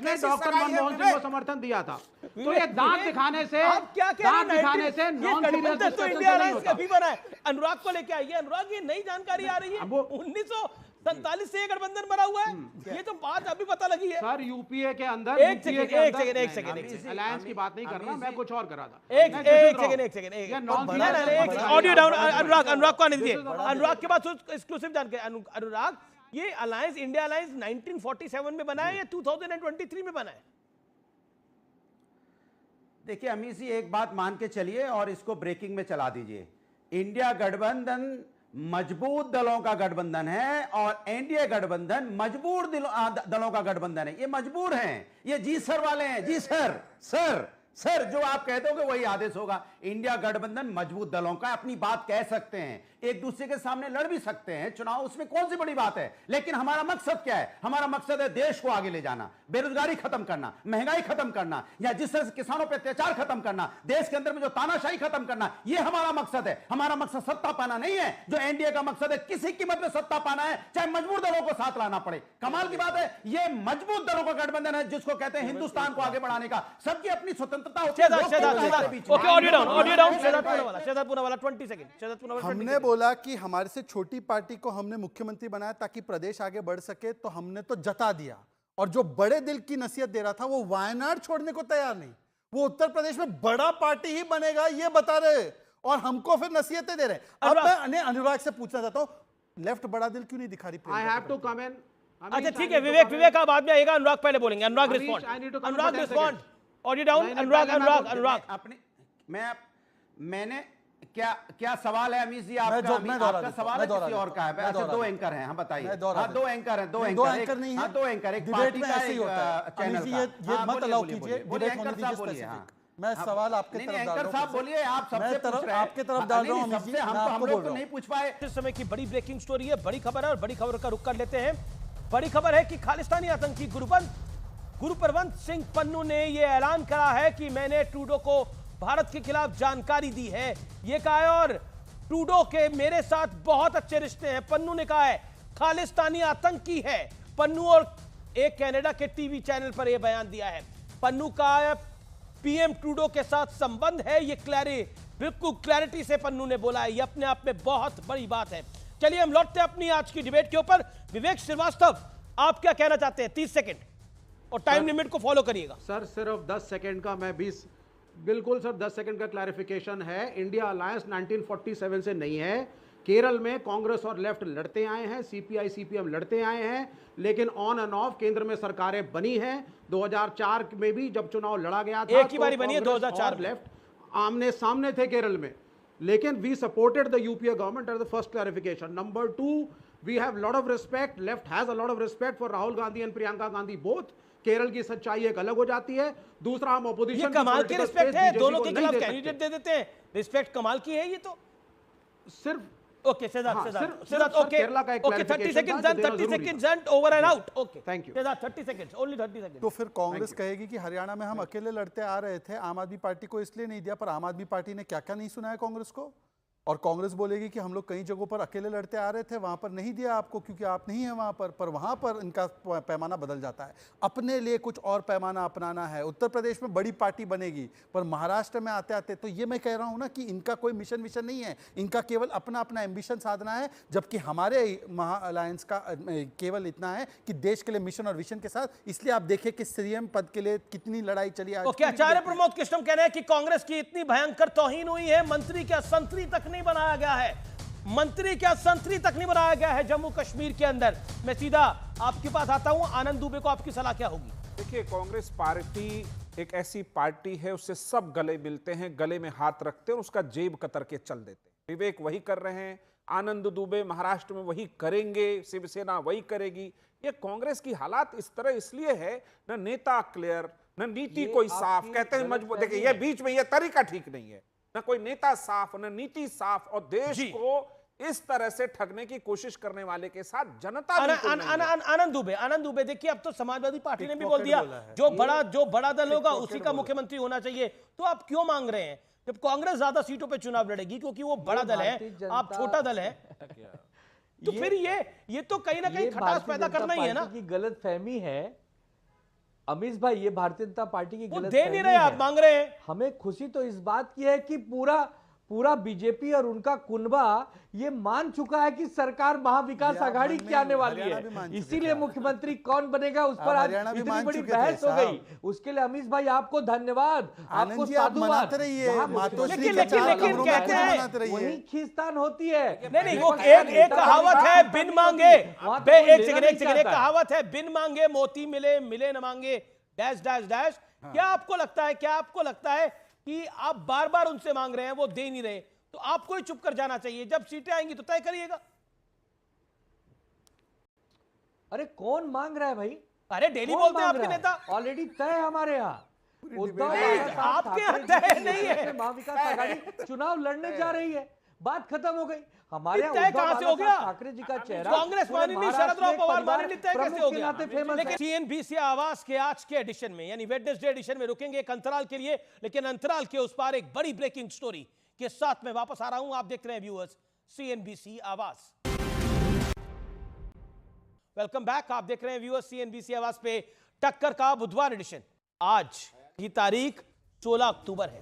ने डॉक्टर मनमोहन सिंह को समर्थन दिया था। तो ये दांत दिखाने से नॉन सीरियस इंडिया अलायंस कभी बना है? अनुराग को लेके आइए। अनुराग, ये नई जानकारी आ रही है। 1947 से गठबंधन बना हुआ है, ये तो बात अभी पता लगी है। सर यूपीए के अंदर एक सेकंड अलायंस की बात नहीं कर रहा, मैं कुछ और कर रहा था। एक सेकंड ऑडियो डाउन। अनुराग को आने दीजिए। अनुराग के पास एक्सक्लूसिव जानकारी। अनुराग, ये अलायंस, इंडिया अलायंस 1947 में बना है या 2023 में बना है? देखिए अमीश जी, एक बात मान के चलिए और इसको ब्रेकिंग में चला दीजिए। इंडिया गठबंधन मजबूत दलों का गठबंधन है और एनडीए गठबंधन मजबूर दलों का गठबंधन है। ये मजबूर हैं, ये जी सर वाले हैं। जी सर, सर जो आप कहते हो वही आदेश होगा। इंडिया गठबंधन मजबूत दलों का, अपनी बात कह सकते हैं, एक दूसरे के सामने लड़ भी सकते हैं चुनाव, उसमें कौन सी बड़ी बात है। लेकिन हमारा मकसद क्या है? हमारा मकसद है देश को आगे ले जाना, बेरोजगारी खत्म करना, महंगाई खत्म करना, या जिस तरह से किसानों पर अत्याचार खत्म करना, देश के अंदर में जो तानाशाही खत्म करना, ये हमारा मकसद है। हमारा मकसद सत्ता पाना नहीं है, जो एनडीए का मकसद है किसी कीमत में सत्ता पाना है, चाहे मजबूत दलों को साथ लाना पड़े। कमाल की बात है, ये मजबूत दलों का गठबंधन है जिसको कहते हैं हिंदुस्तान को आगे बढ़ाने का। सबकी अपनी स्वतंत्रता होती है। Okay, audio down, Shehzad Poonawalla 20 second. हमने बोला कि हमारे से छोटी पार्टी को हमने मुख्यमंत्री बनाया ताकि प्रदेश आगे बढ़ सके, तो हमने तो जता दिया। और जो बड़े दिल की नसीहत दे रहा था वो वायनाड छोड़ने को तैयार नहीं, वो उत्तर प्रदेश में बड़ा पार्टी ही बनेगा ये बता रहे, और हमको फिर नसीहतें दे रहे। अब मैं अनुराग से पूछना चाहता हूं, लेफ्ट बड़ा दिल क्यों नहीं दिखा रही? आई हैव टू कम इन। अच्छा ठीक है, विवेक आप बाद में आएगा, अनुराग पहले बोलेंगे। Anurag respond. Audio down. Anurag अपने मैंने क्या सवाल है अमीश जी आपका? आपका सवाल है किसी और का है? अच्छा, दो एंकर हैं, हम बताइए। हाँ, दो एंकर हैं, दो एंकर नहीं है, दो एंकर, एक पार्टी का एक चैनल का। ये मत अलाउ कीजिए, बोलिए एंकर साहब, बोलिए। मैं सवाल आपके तरफ डाल रहा हूं। एंकर साहब बोलिए, आप सबसे पूछ रहे हैं, आपके तरफ डाल रहा हूं। सबसे हम लोग तो नहीं पूछ पाए। इस समय की बड़ी ब्रेकिंग स्टोरी है, बड़ी खबर है, और बड़ी खबर का रुख कर लेते हैं। बड़ी खबर है कि खालिस्तानी आतंकी गुरुप्रवंत सिंह पन्नू ने यह ऐलान करा है कि मैंने ट्रूडो को भारत के खिलाफ जानकारी दी है। यह कहा है, और ट्रूडो के मेरे साथ बहुत अच्छे रिश्ते हैं। पन्नू ने कहा है खालिस्तानी आतंकी है पन्नू, और एक कनाडा के टीवी चैनल पर यह बयान दिया है। पन्नू का पीएम ट्रूडो के साथ संबंध है, ये बिल्कुल क्लैरिटी से पन्नू ने बोला है। ये अपने आप में बहुत बड़ी बात है। चलिए हम लौटते हैं अपनी आज की डिबेट के ऊपर। विवेक श्रीवास्तव, आप क्या कहना चाहते हैं? 30 सेकंड, और टाइम लिमिट को फॉलो करिएगा। सर सिर्फ 10 सेकंड का, मैं 20, बिल्कुल सर 10 सेकंड का क्लैरिफिकेशन है। इंडिया अलायंस 1947 से नहीं है। केरल में कांग्रेस और लेफ्ट लड़ते आए हैं, सीपीआई सीपीएम लड़ते आए हैं, लेकिन ऑन एंड ऑफ केंद्र में सरकारें बनी हैं। 2004 में भी जब चुनाव लड़ा गया था, एक ही बारी बनी है, 2004 लेफ्ट आमने सामने थे केरल में, लेकिन we supported the UPA government at the first clarification. Number 2, we have lot of respect, left has a lot of respect for Rahul Gandhi and Priyanka Gandhi both. Kerala की सच्चाई एक अलग हो जाती है। दूसरा, हम ऑपोजिशन, कमाल की रिस्पेक्ट है, दोनों के खिलाफ कैंडिडेट दे देते हैं, रिस्पेक्ट कमाल की है। ये तो सिर्फ okay Shehzad okay 30 seconds over and out. Okay thank you Shehzad, 30 seconds, only 30 seconds. तो फिर कांग्रेस कहेगी कि हरियाणा में हम अकेले लड़ते आ रहे थे, आम आदमी पार्टी को इसलिए नहीं दिया, पर आम आदमी पार्टी ने क्या क्या नहीं सुनाया कांग्रेस को। और कांग्रेस बोलेगी कि हम लोग कई जगहों पर अकेले लड़ते आ रहे थे, वहां पर नहीं दिया आपको क्योंकि आप नहीं है वहां पर वहां पर इनका पैमाना बदल जाता है। अपने लिए कुछ और पैमाना अपनाना है। उत्तर प्रदेश में बड़ी पार्टी बनेगी, पर महाराष्ट्र में आते आते, तो ये मैं कह रहा हूं ना कि इनका कोई मिशन विशन नहीं है, इनका केवल अपना अपना एम्बिशन साधना है। जबकि हमारे महा अलायंस का केवल इतना है कि देश के लिए मिशन और विजन के साथ। इसलिए आप देखिए कि सीएम पद के लिए कितनी लड़ाई चली। आचार्य प्रमोद कृष्णम कह रहे हैं कि कांग्रेस की इतनी भयंकर तौहीन हुई है, मंत्री क्या संतरी तक बनाया गया है, मंत्री क्या संतरी तक नहीं बनाया गया है जम्मू कश्मीर के अंदर। मैं सीधा आपके पास आता हूं, आनंद दुबे को आपकी सलाह क्या होगी? देखिए, कांग्रेस पार्टी एक ऐसी पार्टी है, उससे सब गले मिलते हैं, गले में हाथ रखते हैं, उसका जेब कतर के चल देते हैं। विवेक वही कर रहे हैं, आनंद दुबे महाराष्ट्र में वही करेंगे, शिवसेना वही करेगी। ये कांग्रेस की हालात इस तरह इसलिए है, न नेता क्लियर, न नीति कोई साफ, कहते हैं मजबूत। देखिए, ये बीच में ये तरीका ठीक नहीं है, न कोई नेता साफ, न नीति साफ, और देश को इस तरह से ठगने की कोशिश करने वाले के साथ जनता। आनंद दुबे देखिए, अब तो समाजवादी पार्टी ने भी बोल दिया जो बड़ा दल होगा उसी का मुख्यमंत्री होना चाहिए। तो आप क्यों मांग रहे हैं जब कांग्रेस ज्यादा सीटों पे चुनाव लड़ेगी? क्योंकि वो बड़ा दल है, आप छोटा दल है। तो फिर ये तो कहीं ना कहीं खटास पैदा करना ही है ना। गलत फहमी है अमीश भाई, ये भारतीय जनता पार्टी की गलत दे नहीं रहे, आप मांग रहे हैं। हमें खुशी तो इस बात की है कि पूरा बीजेपी और उनका कुनबा ये मान चुका है कि सरकार महाविकास आघाड़ी की आने वाली है, इसीलिए मुख्यमंत्री कौन बनेगा उस पर आज इतनी बड़ी बहस हो गई। उसके लिए अमीश भाई आपको धन्यवाद, आपको साधुवाद। लेकिन कहते हैं वही खींचतान होती है। नहीं, वो एक कहावत है, बिन मांगे, एक सेकंड, कहावत है, बिन मांगे मोती मिले, मिले न मांगे डैश डैश डैश। क्या आपको लगता है कि आप बार बार उनसे मांग रहे हैं, वो दे नहीं रहे, तो आपको ही चुप कर जाना चाहिए? जब सीटें आएंगी तो तय करिएगा। अरे कौन मांग रहा है भाई? अरे डेली बोलते हैं आपके नेता। ऑलरेडी तय हमारे यहाँ, उद्धव आपके अध्याय नहीं है। महाविकास आघाड़ी चुनाव लड़ने जा रही है, बात खत्म हो गई। हमारे तय कहां से हो गया? ठाकरे जी का चेहरा कांग्रेस माननीय शरद राव पवार माननीय तय कैसे हो गया? फेमस लेकिन सीएनबीसी आवाज के आज के एडिशन में यानी वेडनेसडे एडिशन में रुकेंगे एक अंतराल के लिए, लेकिन अंतराल के उस पार एक बड़ी ब्रेकिंग स्टोरी के साथ मैं वापस आ रहा हूं। आप देख रहे हैं व्यूअर्स सीएनबीसी आवाज। Welcome back. आप देख रहे हैं व्यूअर्स सीएनबीसी आवाज पे टक्कर का बुधवार एडिशन। आज की तारीख 16 अक्टूबर है।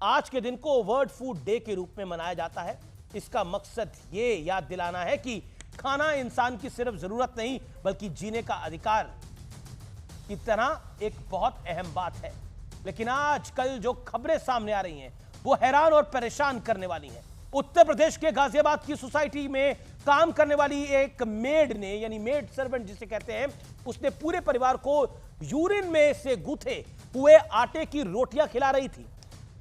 आज के दिन को वर्ल्ड फूड डे के रूप में मनाया जाता है। इसका मकसद ये याद दिलाना है कि खाना इंसान की सिर्फ जरूरत नहीं बल्कि जीने का अधिकार की तरह एक बहुत अहम बात है। लेकिन आज कल जो खबरें सामने आ रही हैं वो हैरान और परेशान करने वाली हैं। उत्तर प्रदेश के गाजियाबाद की सोसाइटी में काम करने वाली एक मेड ने यानी मेड सर्वेंट जिसे कहते हैं, उसने पूरे परिवार को यूरिन में से गूथे हुए आटे की रोटियां खिला रही थी।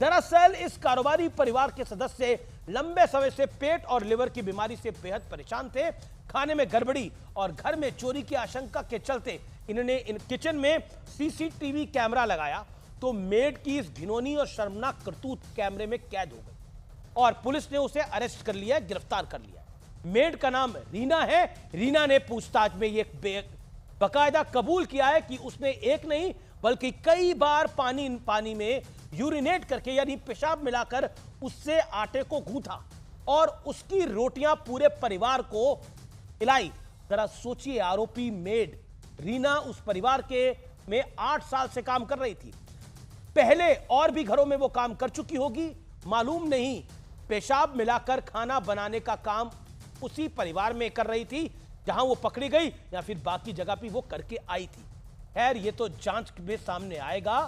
दरअसल इस कारोबारी परिवार के सदस्य लंबे समय से पेट और लिवर की बीमारी से बेहद परेशान थे। खाने में गड़बड़ी और घर में चोरी की आशंका के चलते इन्होंने किचन में सीसीटीवी कैमरा लगाया तो मेड की इस घिनौनी और शर्मनाक करतूत कैमरे में कैद हो गई और पुलिस ने उसे अरेस्ट कर लिया, गिरफ्तार कर लिया। मेड का नाम रीना है। रीना ने पूछताछ में ये बकायदा कबूल किया है कि उसने एक नहीं बल्कि कई बार पानी में यूरिनेट करके यानी पेशाब मिलाकर उससे आटे को गूंथा और उसकी रोटियां पूरे परिवार को खिलाई। जरा सोचिए, आरोपी मेड रीना उस परिवार में 8 साल से काम कर रही थी। पहले और भी घरों में वो काम कर चुकी होगी, मालूम नहीं। पेशाब मिलाकर खाना बनाने का काम उसी परिवार में कर रही थी जहां वो पकड़ी गई या फिर बाकी जगह भी वो करके आई थी। खैर ये तो जांच में सामने आएगा।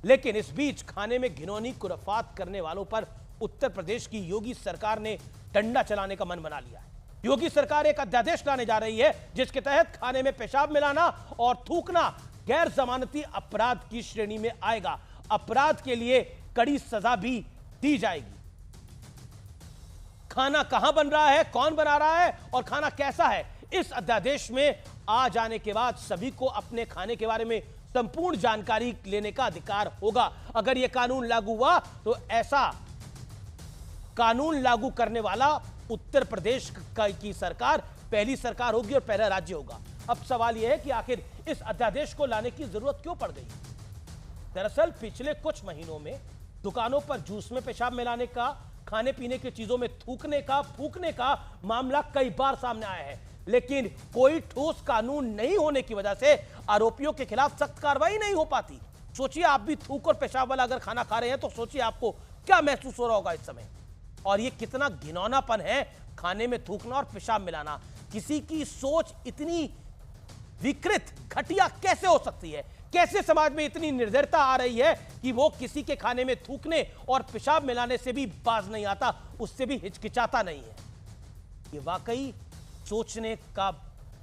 लेकिन इस बीच खाने में घिनौनी खुराफात करने वालों पर उत्तर प्रदेश की योगी सरकार ने डंडा चलाने का मन बना लिया है। योगी सरकार एक अध्यादेश लाने जा रही है जिसके तहत खाने में पेशाब मिलाना और थूकना गैर जमानती अपराध की श्रेणी में आएगा। अपराध के लिए कड़ी सजा भी दी जाएगी। खाना कहां बन रहा है, कौन बना रहा है और खाना कैसा है, इस अध्यादेश में आ जाने के बाद सभी को अपने खाने के बारे में संपूर्ण जानकारी लेने का अधिकार होगा। अगर यह कानून लागू हुआ तो ऐसा कानून लागू करने वाला उत्तर प्रदेश की सरकार पहली सरकार होगी और पहला राज्य होगा। अब सवाल यह है कि आखिर इस अध्यादेश को लाने की जरूरत क्यों पड़ गई? दरअसल पिछले कुछ महीनों में दुकानों पर जूस में पेशाब मिलाने का, खाने पीने की चीजों में थूकने का, फूकने का मामला कई बार सामने आया है, लेकिन कोई ठोस कानून नहीं होने की वजह से आरोपियों के खिलाफ सख्त कार्रवाई नहीं हो पाती। सोचिए, आप भी थूक और पेशाब वाला अगर खाना खा रहे हैं तो सोचिए आपको क्या महसूस हो रहा होगा इस समय। और ये कितना घिनौनापन है खाने में थूकना और पेशाब मिलाना। किसी की सोच इतनी विकृत, घटिया कैसे हो सकती है? कैसे समाज में इतनी निर्दयता आ रही है कि वो किसी के खाने में थूकने और पेशाब मिलाने से भी बाज नहीं आता, उससे भी हिचकिचाता नहीं है। ये वाकई सोचने का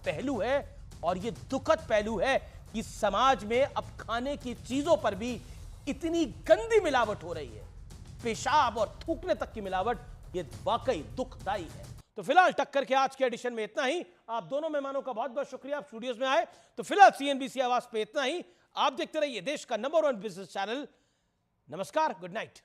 पहलू है और ये दुखद पहलू है कि समाज में अब खाने की चीजों पर भी इतनी गंदी मिलावट हो रही है। पेशाब और थूकने तक की मिलावट, ये वाकई दुखदाई है। तो फिलहाल टक्कर के आज के एडिशन में इतना ही। आप दोनों मेहमानों का बहुत बहुत शुक्रिया, आप स्टूडियोज में आए। तो फिलहाल सीएनबीसी आवाज पे इतना ही। आप देखते रहिए देश का नंबर 1 बिजनेस चैनल। नमस्कार, गुड नाइट।